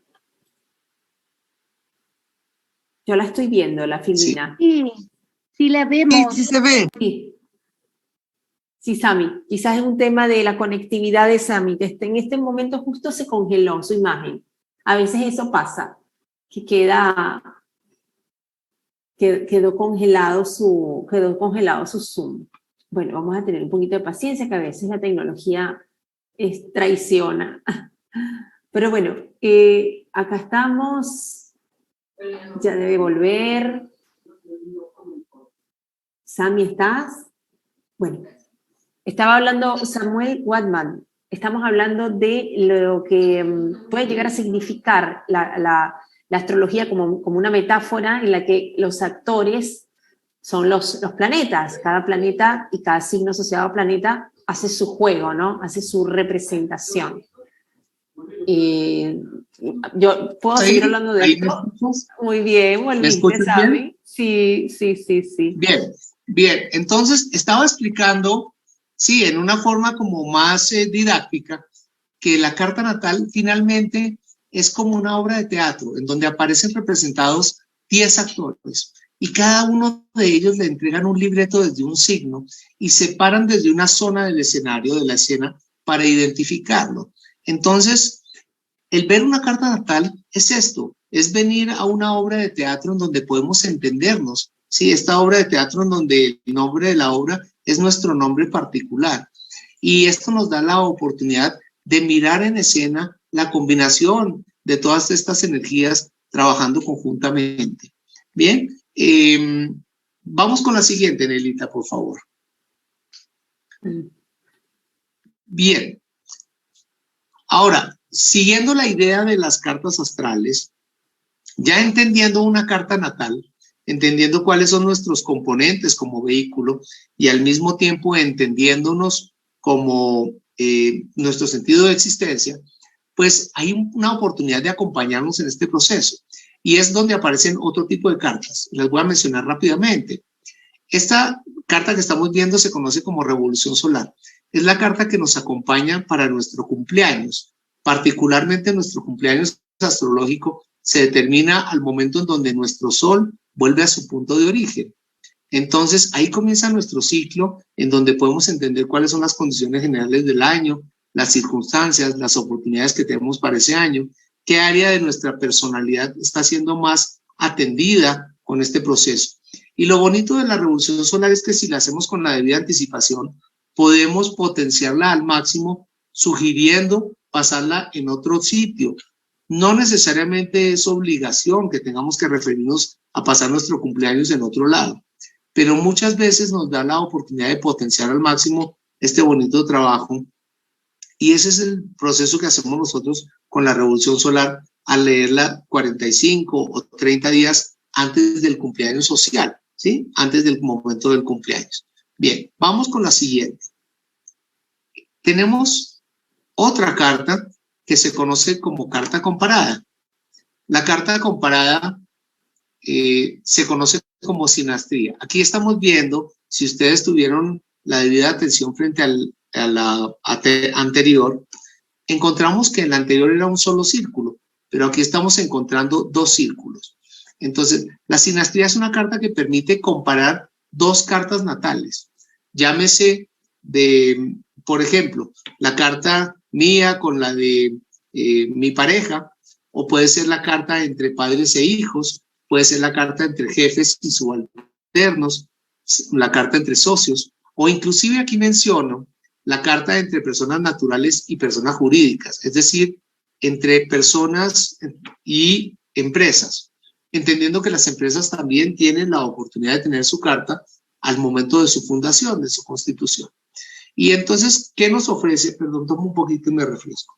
Yo la estoy viendo, la Filmina. Sí, sí la vemos. Sí, sí se ve. Sí. Sí, Sami, quizás es un tema de la conectividad de Sami, que en este momento justo se congeló su imagen. A veces eso pasa, que quedó congelado su Zoom. Bueno, vamos a tener un poquito de paciencia, que a veces la tecnología traiciona. Pero bueno, acá estamos. Ya debe volver. Sami, ¿estás? Bueno. Estaba hablando Samuel Watman, estamos hablando de lo que puede llegar a significar la astrología como una metáfora en la que los actores son los planetas. Cada planeta y cada signo asociado a planeta hace su juego, ¿no? Hace su representación. Yo puedo seguir hablando de esto. Muy bien, volviste, ¿sabes? Sí. Bien. Entonces, estaba explicando, sí, en una forma como más didáctica, que la carta natal finalmente es como una obra de teatro en donde aparecen representados 10 actores y cada uno de ellos le entregan un libreto desde un signo y se paran desde una zona del escenario, de la escena, para identificarlo. Entonces, el ver una carta natal es esto, es venir a una obra de teatro en donde podemos entendernos. Sí, esta obra de teatro en donde el nombre de la obra es nuestro nombre particular. Y esto nos da la oportunidad de mirar en escena la combinación de todas estas energías trabajando conjuntamente. Bien, vamos con la siguiente, Nelita, por favor. Bien. Ahora, siguiendo la idea de las cartas astrales, ya entendiendo una carta natal, entendiendo cuáles son nuestros componentes como vehículo y al mismo tiempo entendiéndonos como nuestro sentido de existencia, pues hay una oportunidad de acompañarnos en este proceso. Y es donde aparecen otro tipo de cartas. Les voy a mencionar rápidamente. Esta carta que estamos viendo se conoce como revolución solar. Es la carta que nos acompaña para nuestro cumpleaños. Particularmente nuestro cumpleaños astrológico se determina al momento en donde nuestro sol vuelve a su punto de origen. Entonces, ahí comienza nuestro ciclo en donde podemos entender cuáles son las condiciones generales del año, las circunstancias, las oportunidades que tenemos para ese año, qué área de nuestra personalidad está siendo más atendida con este proceso. Y lo bonito de la revolución solar es que si la hacemos con la debida anticipación, podemos potenciarla al máximo, sugiriendo pasarla en otro sitio. No necesariamente es obligación que tengamos que referirnos a pasar nuestro cumpleaños en otro lado, pero muchas veces nos da la oportunidad de potenciar al máximo este bonito trabajo. Y ese es el proceso que hacemos nosotros con la revolución solar al leerla 45 o 30 días antes del cumpleaños social, ¿sí? Antes del momento del cumpleaños. Bien, vamos con la siguiente. Tenemos otra carta que se conoce como carta comparada. La carta comparada se conoce como sinastría. Aquí estamos viendo, si ustedes tuvieron la debida atención frente a la anterior, encontramos que en la anterior era un solo círculo, pero aquí estamos encontrando dos círculos. Entonces, la sinastría es una carta que permite comparar dos cartas natales. Llámese de, por ejemplo, la carta mía con la de mi pareja, o puede ser la carta entre padres e hijos, puede ser la carta entre jefes y subalternos, la carta entre socios, o inclusive aquí menciono la carta entre personas naturales y personas jurídicas, es decir, entre personas y empresas, entendiendo que las empresas también tienen la oportunidad de tener su carta al momento de su fundación, de su constitución. Y entonces, ¿qué nos ofrece? Perdón, tomo un poquito y me refresco.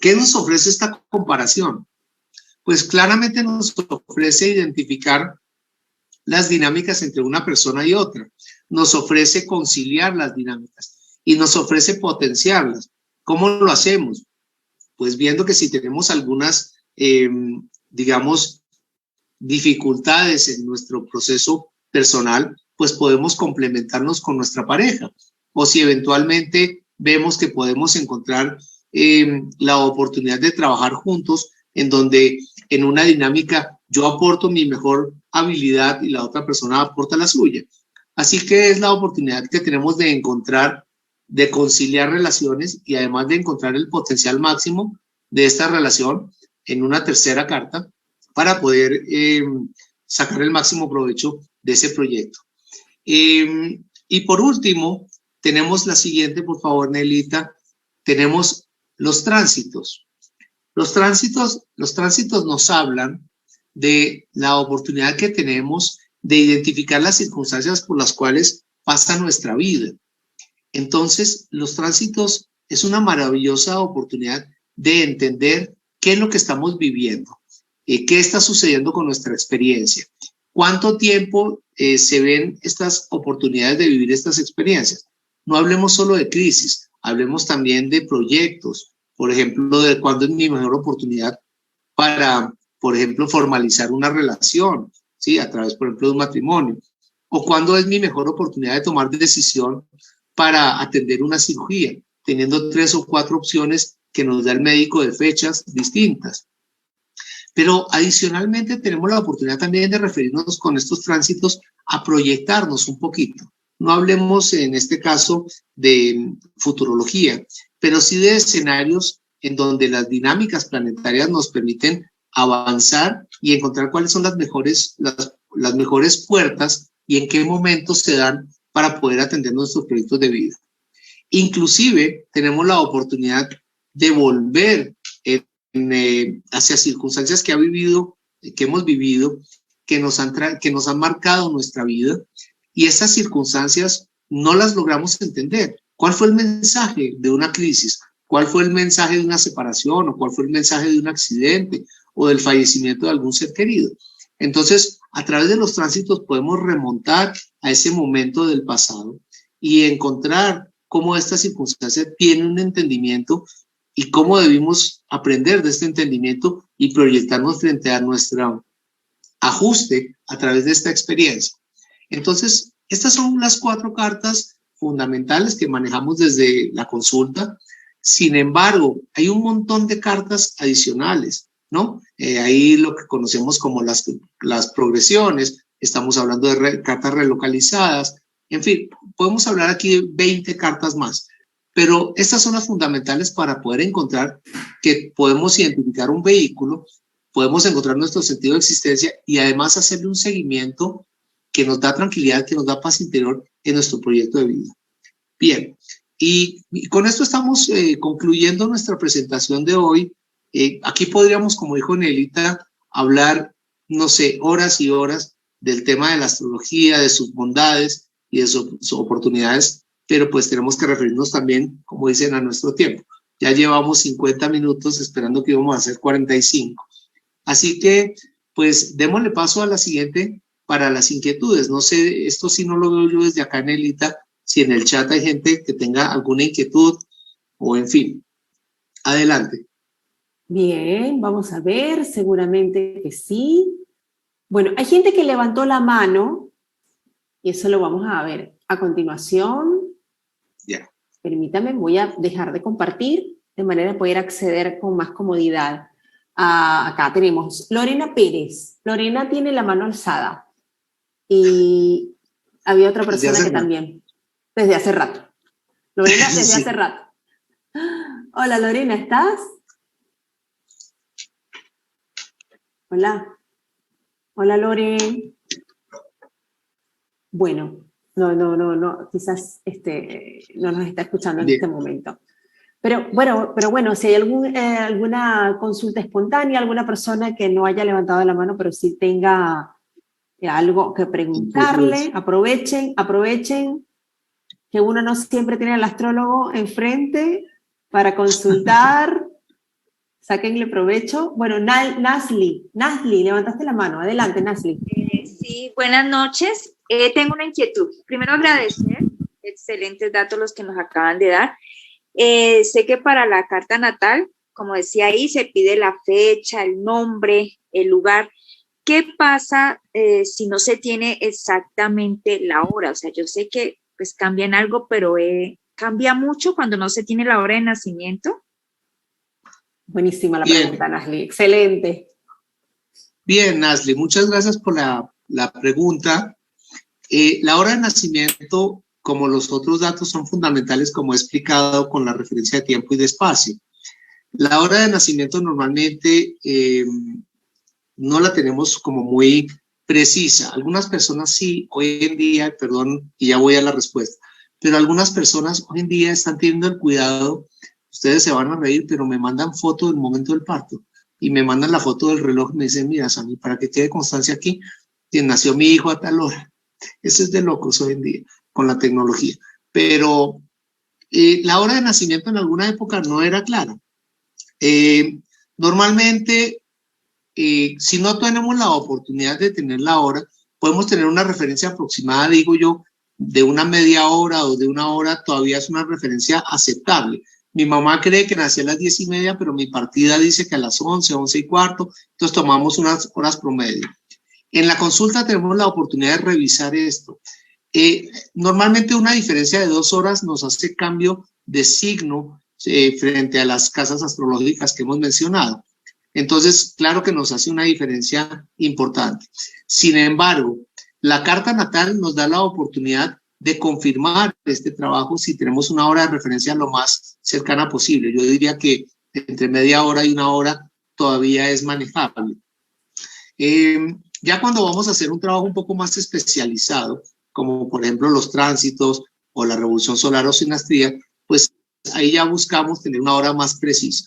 ¿Qué nos ofrece esta comparación? Pues claramente nos ofrece identificar las dinámicas entre una persona y otra, nos ofrece conciliar las dinámicas y nos ofrece potenciarlas. ¿Cómo lo hacemos? Pues viendo que si tenemos algunas, digamos, dificultades en nuestro proceso personal, pues podemos complementarnos con nuestra pareja. O si eventualmente vemos que podemos encontrar la oportunidad de trabajar juntos, en donde en una dinámica yo aporto mi mejor habilidad y la otra persona aporta la suya. Así que es la oportunidad que tenemos de encontrar, de conciliar relaciones y además de encontrar el potencial máximo de esta relación en una tercera carta para poder sacar el máximo provecho de ese proyecto. Y por último, tenemos la siguiente, por favor, Nelita. Tenemos los tránsitos. Los tránsitos nos hablan de la oportunidad que tenemos de identificar las circunstancias por las cuales pasa nuestra vida. Entonces, los tránsitos es una maravillosa oportunidad de entender qué es lo que estamos viviendo, qué está sucediendo con nuestra experiencia, cuánto tiempo se ven estas oportunidades de vivir estas experiencias. No hablemos solo de crisis, hablemos también de proyectos, por ejemplo, de cuándo es mi mejor oportunidad para, por ejemplo, formalizar una relación, ¿sí? A través, por ejemplo, de un matrimonio, o cuándo es mi mejor oportunidad de tomar decisión para atender una cirugía, teniendo 3 o 4 opciones que nos da el médico de fechas distintas. Pero adicionalmente tenemos la oportunidad también de referirnos con estos tránsitos a proyectarnos un poquito. No hablemos en este caso de futurología, pero sí de escenarios en donde las dinámicas planetarias nos permiten avanzar y encontrar cuáles son las mejores puertas y en qué momentos se dan para poder atender nuestros proyectos de vida. Inclusive tenemos la oportunidad de volver hacia circunstancias que hemos vivido, que nos han marcado nuestra vida, y esas circunstancias no las logramos entender. ¿Cuál fue el mensaje de una crisis? ¿Cuál fue el mensaje de una separación? ¿O cuál fue el mensaje de un accidente? ¿O del fallecimiento de algún ser querido? Entonces, a través de los tránsitos podemos remontar a ese momento del pasado y encontrar cómo esta circunstancia tiene un entendimiento y cómo debimos aprender de este entendimiento y proyectarnos frente a nuestro ajuste a través de esta experiencia. Entonces, estas son las 4 cartas fundamentales que manejamos desde la consulta. Sin embargo, hay un montón de cartas adicionales, ¿no? Ahí lo que conocemos como las progresiones, estamos hablando de cartas relocalizadas, en fin, podemos hablar aquí de 20 cartas más, pero estas son las fundamentales para poder encontrar que podemos identificar un vehículo, podemos encontrar nuestro sentido de existencia y además hacerle un seguimiento que nos da tranquilidad, que nos da paz interior en nuestro proyecto de vida. Bien, y con esto estamos concluyendo nuestra presentación de hoy. Aquí podríamos, como dijo Nelita, hablar, no sé, horas y horas del tema de la astrología, de sus bondades y de sus oportunidades, pero pues tenemos que referirnos también, como dicen, a nuestro tiempo. Ya llevamos 50 minutos esperando que íbamos a hacer 45. Así que, pues, démosle paso a la siguiente para las inquietudes. No sé, esto sí no lo veo yo desde acá, Nelita, si en el chat hay gente que tenga alguna inquietud o en fin. Adelante. Bien, vamos a ver, seguramente que sí. Bueno, hay gente que levantó la mano y eso lo vamos a ver a continuación. Ya. Permítame, voy a dejar de compartir de manera de poder acceder con más comodidad. Acá tenemos Lorena Pérez. Lorena tiene la mano alzada. Y había otra persona que también, desde hace rato. Lorena, desde Sí. hace rato. Hola Lorena, ¿estás? Hola. Hola Lore. Bueno, no, quizás no nos está escuchando en este momento. Pero bueno, si hay alguna consulta espontánea, alguna persona que no haya levantado la mano, pero sí tenga algo que preguntarle, aprovechen que uno no siempre tiene al astrólogo enfrente para consultar, sáquenle provecho. Bueno, Nasli, levantaste la mano, adelante Nasli. Sí, buenas noches. Tengo una inquietud. Primero agradecer, excelentes datos los que nos acaban de dar. Sé que para la carta natal, como decía ahí, se pide la fecha, el nombre, el lugar. ¿Qué pasa si no se tiene exactamente la hora? O sea, yo sé que pues cambian algo, pero cambia mucho cuando no se tiene la hora de nacimiento. Buenísima la Bien. pregunta, Nasli. Excelente. Bien, Nasli, muchas gracias por la pregunta. La hora de nacimiento, como los otros datos, son fundamentales, como he explicado, con la referencia de tiempo y de espacio. La hora de nacimiento normalmente no la tenemos como muy precisa. Algunas personas sí, hoy en día, perdón, y ya voy a la respuesta, pero algunas personas hoy en día están teniendo el cuidado, ustedes se van a reír, pero me mandan foto del momento del parto y me mandan la foto del reloj y me dicen, mira, Sammy, para que quede constancia aquí, que nació mi hijo a tal hora. Eso es de locos hoy en día con la tecnología. Pero la hora de nacimiento en alguna época no era clara. Normalmente, si no tenemos la oportunidad de tener la hora, podemos tener una referencia aproximada, digo yo, de una media hora o de una hora, todavía es una referencia aceptable. Mi mamá cree que nací a las 10:30, pero mi partida dice que a las 11, 11:15, entonces tomamos unas horas promedio. En la consulta tenemos la oportunidad de revisar esto. Normalmente una diferencia de 2 horas nos hace cambio de signo frente a las casas astrológicas que hemos mencionado. Entonces, claro que nos hace una diferencia importante. Sin embargo, la carta natal nos da la oportunidad de confirmar este trabajo si tenemos una hora de referencia lo más cercana posible. Yo diría que entre media hora y una hora todavía es manejable. Ya cuando vamos a hacer un trabajo un poco más especializado, como por ejemplo los tránsitos o la revolución solar o sinastría, pues ahí ya buscamos tener una hora más precisa.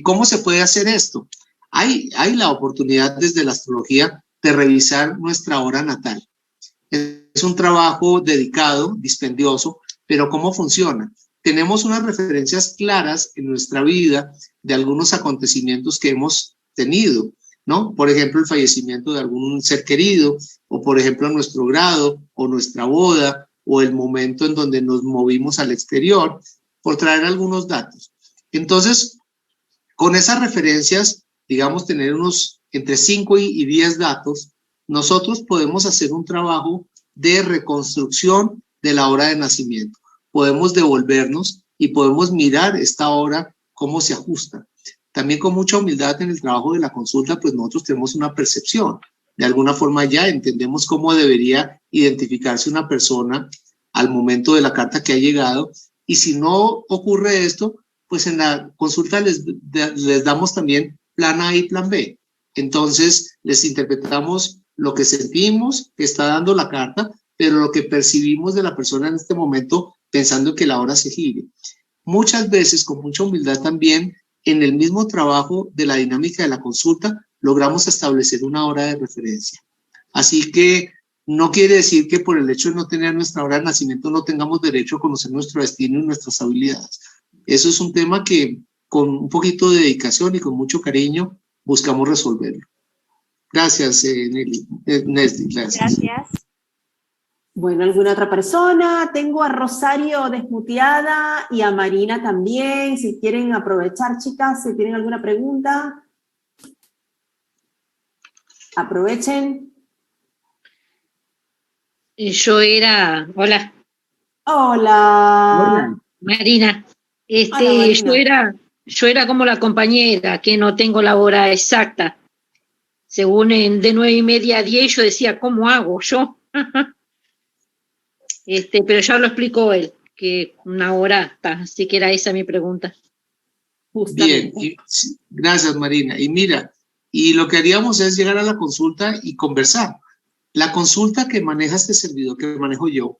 ¿Cómo se puede hacer esto? Hay la oportunidad desde la astrología de revisar nuestra hora natal. Es un trabajo dedicado, dispendioso, pero ¿cómo funciona? Tenemos unas referencias claras en nuestra vida de algunos acontecimientos que hemos tenido, ¿no? Por ejemplo, el fallecimiento de algún ser querido, o por ejemplo, nuestro grado, o nuestra boda, o el momento en donde nos movimos al exterior, por traer algunos datos. Entonces, con esas referencias, digamos, tener unos entre 5 y 10 datos, nosotros podemos hacer un trabajo de reconstrucción de la hora de nacimiento. Podemos devolvernos y podemos mirar esta hora, cómo se ajusta. También con mucha humildad en el trabajo de la consulta, pues nosotros tenemos una percepción. De alguna forma ya entendemos cómo debería identificarse una persona al momento de la carta que ha llegado. Y si no ocurre esto, pues en la consulta les damos también plan A y plan B. Entonces les interpretamos lo que sentimos que está dando la carta, pero lo que percibimos de la persona en este momento pensando que la hora se gire. Muchas veces, con mucha humildad también, en el mismo trabajo de la dinámica de la consulta, logramos establecer una hora de referencia. Así que no quiere decir que por el hecho de no tener nuestra hora de nacimiento no tengamos derecho a conocer nuestro destino y nuestras habilidades. Eso es un tema que con un poquito de dedicación y con mucho cariño buscamos resolverlo. Gracias, Nelly. Gracias. Gracias. Bueno, ¿alguna otra persona? Tengo a Rosario desmuteada y a Marina también. Si quieren aprovechar, chicas, si tienen alguna pregunta, aprovechen. Hola, Hola. Marina. Hola, Marina. Yo era como la compañera, que no tengo la hora exacta. Según de 9:30 a 10, yo decía, ¿cómo hago yo? Pero ya lo explicó él, que una hora está, así que era esa mi pregunta. Bien, sí, gracias, Marina. Y mira, y lo que haríamos es llegar a la consulta y conversar. La consulta que maneja este servidor, que manejo yo,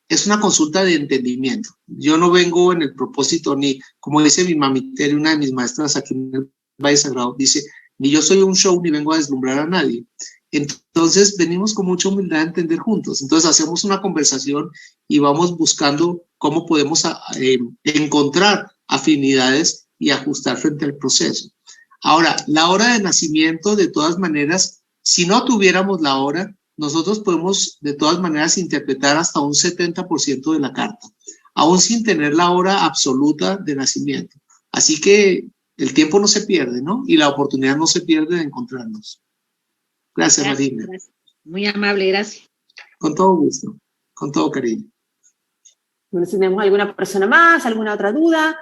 es una consulta de entendimiento. Yo no vengo en el propósito, ni, como dice mi mamita, una de mis maestras aquí en el Valle Sagrado, dice, ni yo soy un show, ni vengo a deslumbrar a nadie. Entonces, venimos con mucha humildad a entender juntos. Entonces, hacemos una conversación y vamos buscando cómo podemos encontrar afinidades y ajustar frente al proceso. Ahora, la hora de nacimiento, de todas maneras, si no tuviéramos la hora, nosotros podemos de todas maneras interpretar hasta un 70% de la carta, aún sin tener la hora absoluta de nacimiento. Así que el tiempo no se pierde, ¿no? Y la oportunidad no se pierde de encontrarnos. Gracias, Marina. Gracias. Muy amable, gracias. Con todo gusto, con todo cariño. Bueno, si tenemos alguna persona más, alguna otra duda.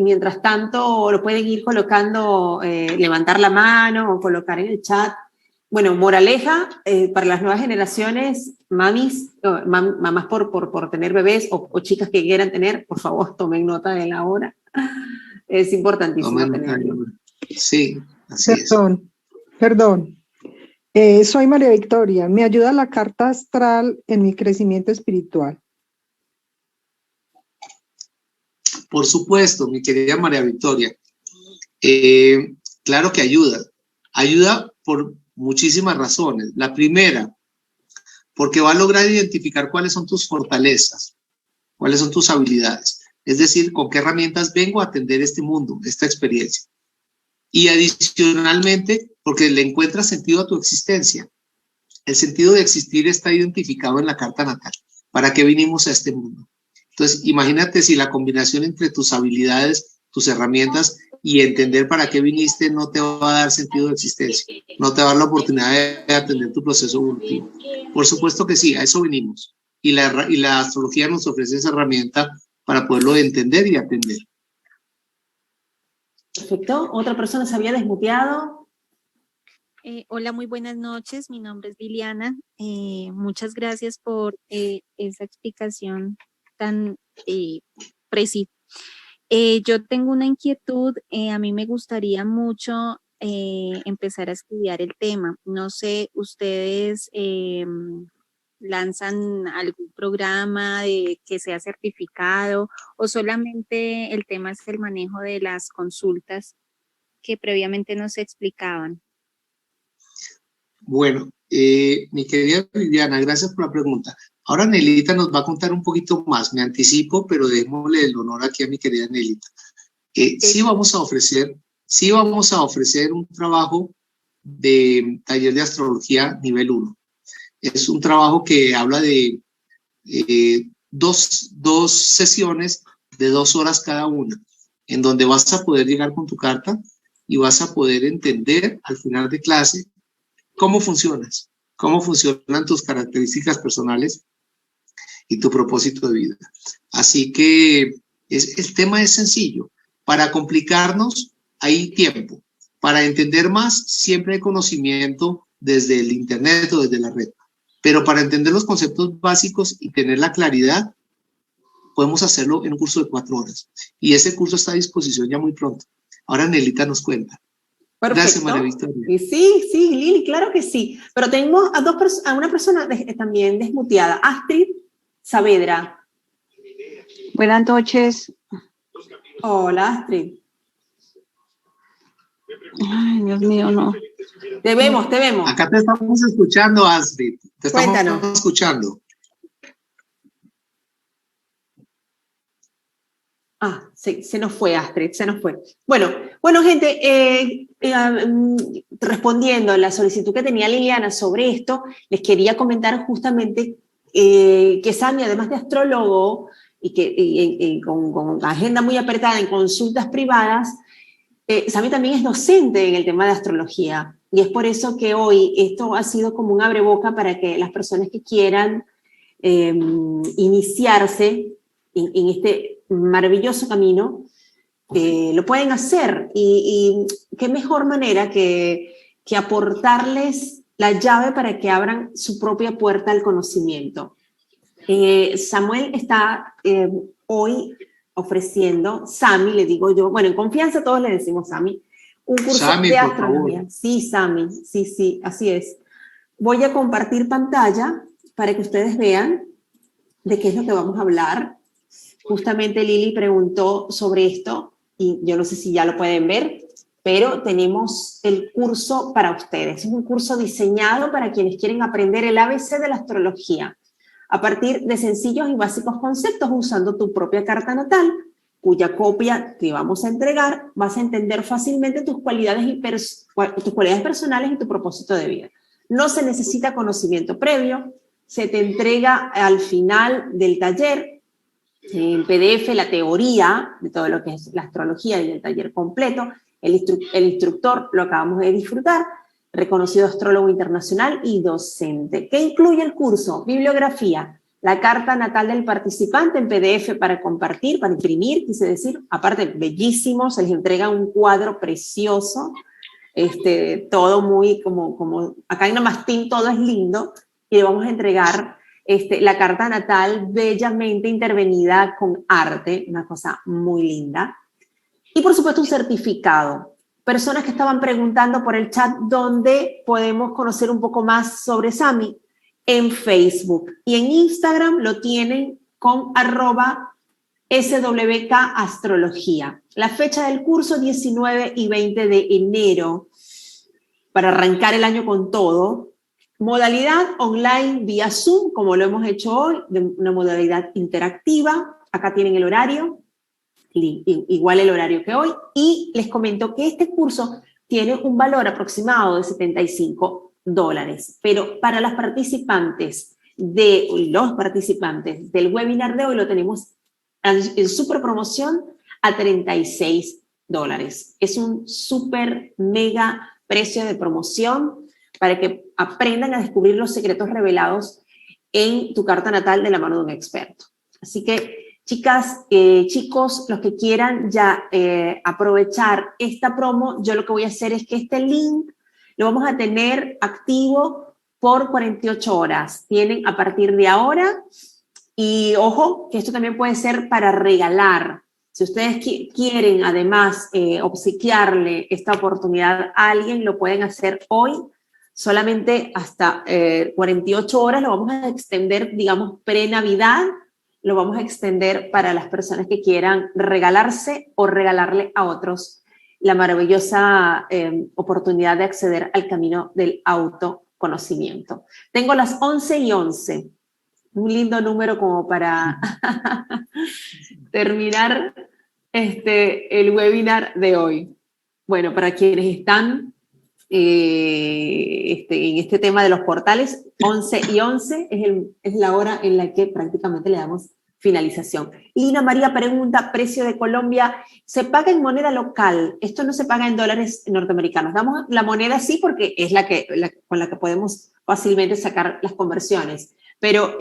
mientras tanto lo pueden ir colocando, levantar la mano o colocar en el chat. Bueno, moraleja, para las nuevas generaciones, mamis, mamás por tener bebés o chicas que quieran tener, por favor, tomen nota de la hora. Es importantísimo tenerlo. Sí, así es. Perdón. Soy María Victoria. ¿Me ayuda la carta astral en mi crecimiento espiritual? Por supuesto, mi querida María Victoria. Claro que ayuda. Ayuda por muchísimas razones. La primera, porque va a lograr identificar cuáles son tus fortalezas, cuáles son tus habilidades. Es decir, con qué herramientas vengo a atender este mundo, esta experiencia. Y adicionalmente, porque le encuentras sentido a tu existencia. El sentido de existir está identificado en la carta natal. ¿Para qué vinimos a este mundo? Entonces, imagínate si la combinación entre tus habilidades, tus herramientas y entender para qué viniste no te va a dar sentido de existencia, no te va a dar la oportunidad de atender tu proceso evolutivo. Por supuesto que sí, a eso vinimos. Y la astrología nos ofrece esa herramienta para poderlo entender y atender. Perfecto. ¿Otra persona se había desmuteado? Hola, muy buenas noches. Mi nombre es Liliana. Muchas gracias por esa explicación tan precisa. Yo tengo una inquietud. A mí me gustaría mucho empezar a estudiar el tema. No sé, ustedes lanzan algún programa de que sea certificado o solamente el tema es el manejo de las consultas que previamente no se explicaban. Bueno, mi querida Viviana, gracias por la pregunta. Ahora Nelita nos va a contar un poquito más, me anticipo, pero démosle el honor aquí a mi querida Nelita. Sí vamos a ofrecer un trabajo de taller de astrología nivel 1. Es un trabajo que habla de dos sesiones de 2 horas cada una, en donde vas a poder llegar con tu carta y vas a poder entender al final de clase cómo funcionas, cómo funcionan tus características personales y tu propósito de vida. Así que el tema es sencillo. Para complicarnos hay tiempo. Para entender más siempre hay conocimiento desde el internet o desde la red. Pero para entender los conceptos básicos y tener la claridad, podemos hacerlo en un curso de 4 horas. Y ese curso está a disposición ya muy pronto. Ahora Nelita nos cuenta. Perfecto. Gracias, María Victoria. Sí, Lili, claro que sí. Pero tengo a una persona también desmuteada, Astrid Saavedra. Buenas noches. Hola, Astrid. Ay, Dios mío, no. Te vemos. Acá te estamos escuchando, Astrid. Te estamos escuchando. Se nos fue, Astrid, se nos fue. Bueno, gente, respondiendo a la solicitud que tenía Liliana sobre esto, les quería comentar justamente que Sami, además de astrólogo y que con agenda muy apretada en consultas privadas, Sami también es docente en el tema de astrología. Y es por eso que hoy esto ha sido como un abreboca para que las personas que quieran iniciarse en este maravilloso camino, lo pueden hacer. Y qué mejor manera que aportarles la llave para que abran su propia puerta al conocimiento. Samuel está hoy ofreciendo, Sami, le digo yo, bueno, en confianza todos le decimos Sami, un curso Sami, de por astrología. favor. Sí, Sami, sí, así es. Voy a compartir pantalla para que ustedes vean de qué es lo que vamos a hablar. Justamente Lili preguntó sobre esto y yo no sé si ya lo pueden ver, pero tenemos el curso para ustedes. Es un curso diseñado para quienes quieren aprender el ABC de la astrología a partir de sencillos y básicos conceptos usando tu propia carta natal, cuya copia te vamos a entregar. Vas a entender fácilmente tus cualidades personales y tu propósito de vida. No se necesita conocimiento previo, se te entrega al final del taller en PDF la teoría de todo lo que es la astrología y el taller completo. El instructor lo acabamos de disfrutar, reconocido astrólogo internacional y docente. ¿Qué incluye el curso? Bibliografía, la carta natal del participante en PDF para compartir, para imprimir, quise decir, aparte bellísimo, se les entrega un cuadro precioso, todo muy como acá en Namastín todo es lindo, y le vamos a entregar la carta natal bellamente intervenida con arte, una cosa muy linda. Y por supuesto un certificado. Personas que estaban preguntando por el chat dónde podemos conocer un poco más sobre Sami, en Facebook. Y en Instagram lo tienen con @SWKastrología. La fecha del curso 19 y 20 de enero, para arrancar el año con todo. Modalidad online vía Zoom, como lo hemos hecho hoy, de una modalidad interactiva. Acá tienen el horario, igual el horario que hoy, y les comento que este curso tiene un valor aproximado de $75, pero para los participantes del webinar de hoy lo tenemos en super promoción a $36. Es un super mega precio de promoción para que aprendan a descubrir los secretos revelados en tu carta natal de la mano de un experto. Así que chicas, chicos, los que quieran ya aprovechar esta promo, yo lo que voy a hacer es que este link lo vamos a tener activo por 48 horas. Tienen a partir de ahora, y ojo, que esto también puede ser para regalar. Si ustedes quieren además obsequiarle esta oportunidad a alguien, lo pueden hacer hoy, solamente hasta 48 horas, lo vamos a extender, digamos, pre-Navidad, lo vamos a extender para las personas que quieran regalarse o regalarle a otros la maravillosa oportunidad de acceder al camino del autoconocimiento. Tengo las 11:11, un lindo número como para terminar el webinar de hoy. Bueno, para quienes están en este tema de los portales, 11:11 es la hora en la que prácticamente le damos finalización. Lina María pregunta, precio de Colombia, ¿se paga en moneda local? Esto no se paga en dólares norteamericanos. Damos la moneda sí porque es con la que podemos fácilmente sacar las conversiones. Pero,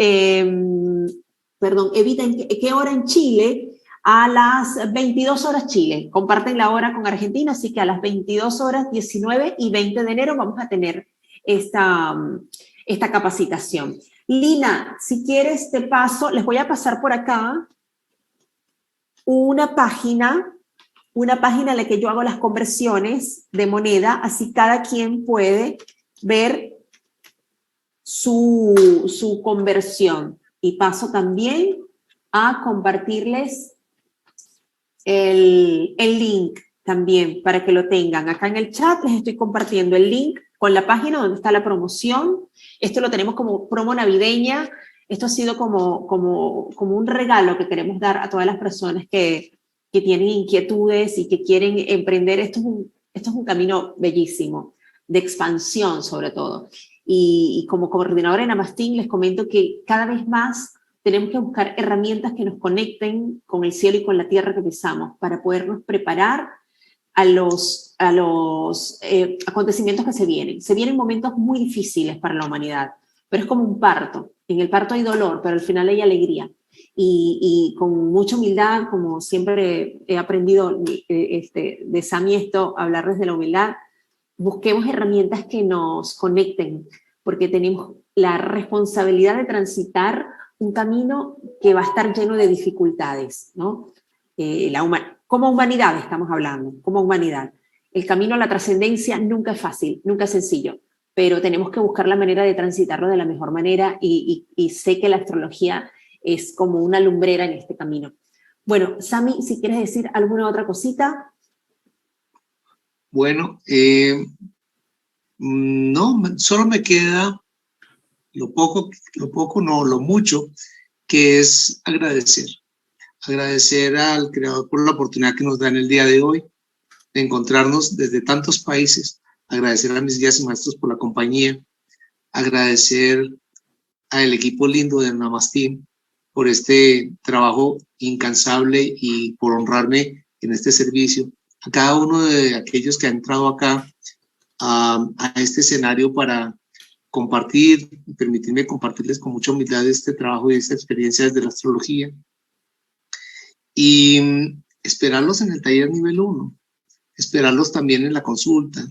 perdón, Evita, ¿en qué hora en Chile? A las 22 horas Chile, comparten la hora con Argentina, así que a las 22 horas, 19 y 20 de enero vamos a tener esta capacitación. Lina, si quieres te paso, les voy a pasar por acá una página en la que yo hago las conversiones de moneda, así cada quien puede ver su conversión. Y paso también a compartirles el link también para que lo tengan. Acá en el chat les estoy compartiendo el link con la página donde está la promoción. Esto lo tenemos como promo navideña. Esto ha sido como un regalo que queremos dar a todas las personas que tienen inquietudes y que quieren emprender. Esto es un camino bellísimo, de expansión sobre todo. Y como coordinadora en Amastín les comento que cada vez más tenemos que buscar herramientas que nos conecten con el cielo y con la tierra que pisamos para podernos preparar a los acontecimientos que se vienen. Se vienen momentos muy difíciles para la humanidad, pero es como un parto. En el parto hay dolor, pero al final hay alegría. Y con mucha humildad, como siempre he aprendido de Sami esto, hablar desde la humildad, busquemos herramientas que nos conecten, porque tenemos la responsabilidad de transitar un camino que va a estar lleno de dificultades, ¿no? Como humanidad estamos hablando, como humanidad. El camino a la trascendencia nunca es fácil, nunca es sencillo, pero tenemos que buscar la manera de transitarlo de la mejor manera y sé que la astrología es como una lumbrera en este camino. Bueno, Sami, si quieres decir alguna otra cosita. Bueno, no, solo me queda lo mucho, que es agradecer al Creador por la oportunidad que nos da en el día de hoy de encontrarnos desde tantos países, agradecer a mis guías y maestros por la compañía, agradecer al equipo lindo de Namastín por este trabajo incansable y por honrarme en este servicio, a cada uno de aquellos que han entrado acá a este escenario para compartir, permitirme compartirles con mucha humildad este trabajo y esta experiencia desde la astrología. Y esperarlos en el taller nivel 1, esperarlos también en la consulta.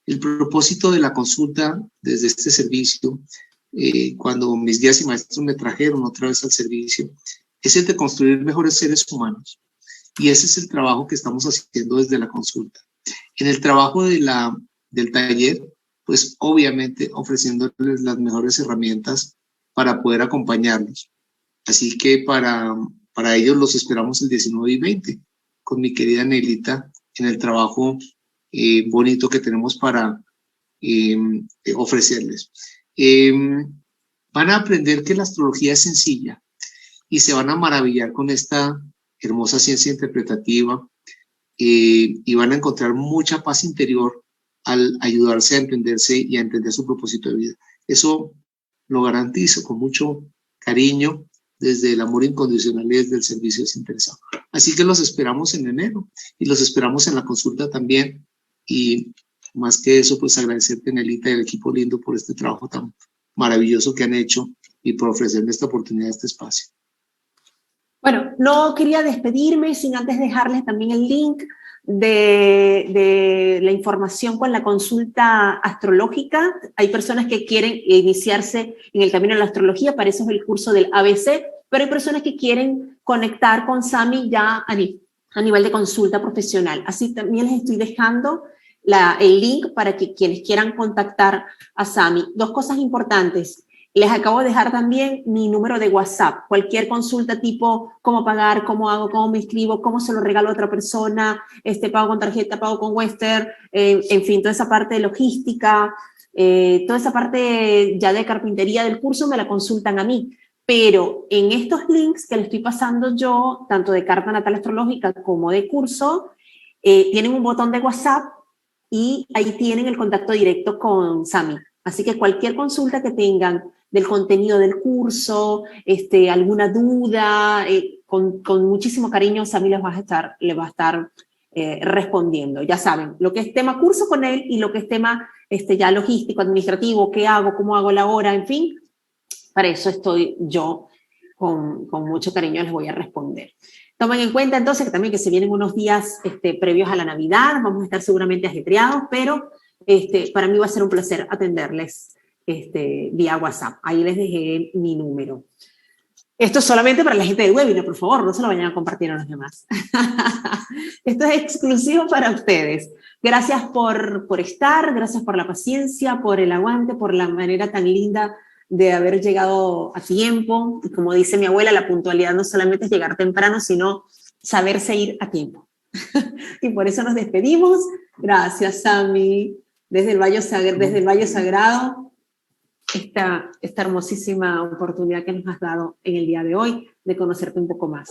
El propósito de la consulta desde este servicio, cuando mis guías y maestros me trajeron otra vez al servicio, es el de construir mejores seres humanos. Y ese es el trabajo que estamos haciendo desde la consulta. En el trabajo del taller, pues obviamente ofreciéndoles las mejores herramientas para poder acompañarlos. Así que para ellos los esperamos el 19 y 20 con mi querida Neilita en el trabajo bonito que tenemos para ofrecerles. Van a aprender que la astrología es sencilla y se van a maravillar con esta hermosa ciencia interpretativa y van a encontrar mucha paz interior al ayudarse a entenderse y a entender su propósito de vida. Eso lo garantizo con mucho cariño desde el amor incondicional y desde el servicio desinteresado. Así que los esperamos en enero y los esperamos en la consulta también. Y más que eso, pues agradecerte, Nelita, y el equipo lindo por este trabajo tan maravilloso que han hecho y por ofrecerme esta oportunidad, este espacio. Bueno, no quería despedirme sin antes dejarles también el link de la información con la consulta astrológica. Hay personas que quieren iniciarse en el camino de la astrología, para eso es el curso del ABC, pero hay personas que quieren conectar con Sami ya a nivel de consulta profesional. Así también les estoy dejando el link para que quienes quieran contactar a Sami. Dos cosas importantes. Les acabo de dejar también mi número de WhatsApp. Cualquier consulta tipo cómo pagar, cómo hago, cómo me inscribo, cómo se lo regalo a otra persona, pago con tarjeta, pago con Western, en fin, toda esa parte de logística, toda esa parte ya de carpintería del curso me la consultan a mí. Pero en estos links que les estoy pasando yo, tanto de carta natal astrológica como de curso, tienen un botón de WhatsApp y ahí tienen el contacto directo con Sami. Así que cualquier consulta que tengan del contenido del curso, alguna duda, con muchísimo cariño Sami les va a estar respondiendo. Ya saben, lo que es tema curso con él y lo que es tema ya logístico, administrativo, qué hago, cómo hago la hora, en fin, para eso estoy yo con mucho cariño les voy a responder. Tomen en cuenta entonces que también que se vienen unos días previos a la Navidad, vamos a estar seguramente ajetreados, pero para mí va a ser un placer atenderles vía WhatsApp. Ahí les dejé mi número. Esto es solamente para la gente del webinar, por favor, no se lo vayan a compartir a los demás. Esto es exclusivo para ustedes. Gracias por estar, gracias por la paciencia, por el aguante, por la manera tan linda de haber llegado a tiempo. Y como dice mi abuela, la puntualidad no solamente es llegar temprano, sino saberse ir a tiempo. Y por eso nos despedimos. Gracias, Sami, desde el Valle Sagrado. Esta hermosísima oportunidad que nos has dado en el día de hoy de conocerte un poco más.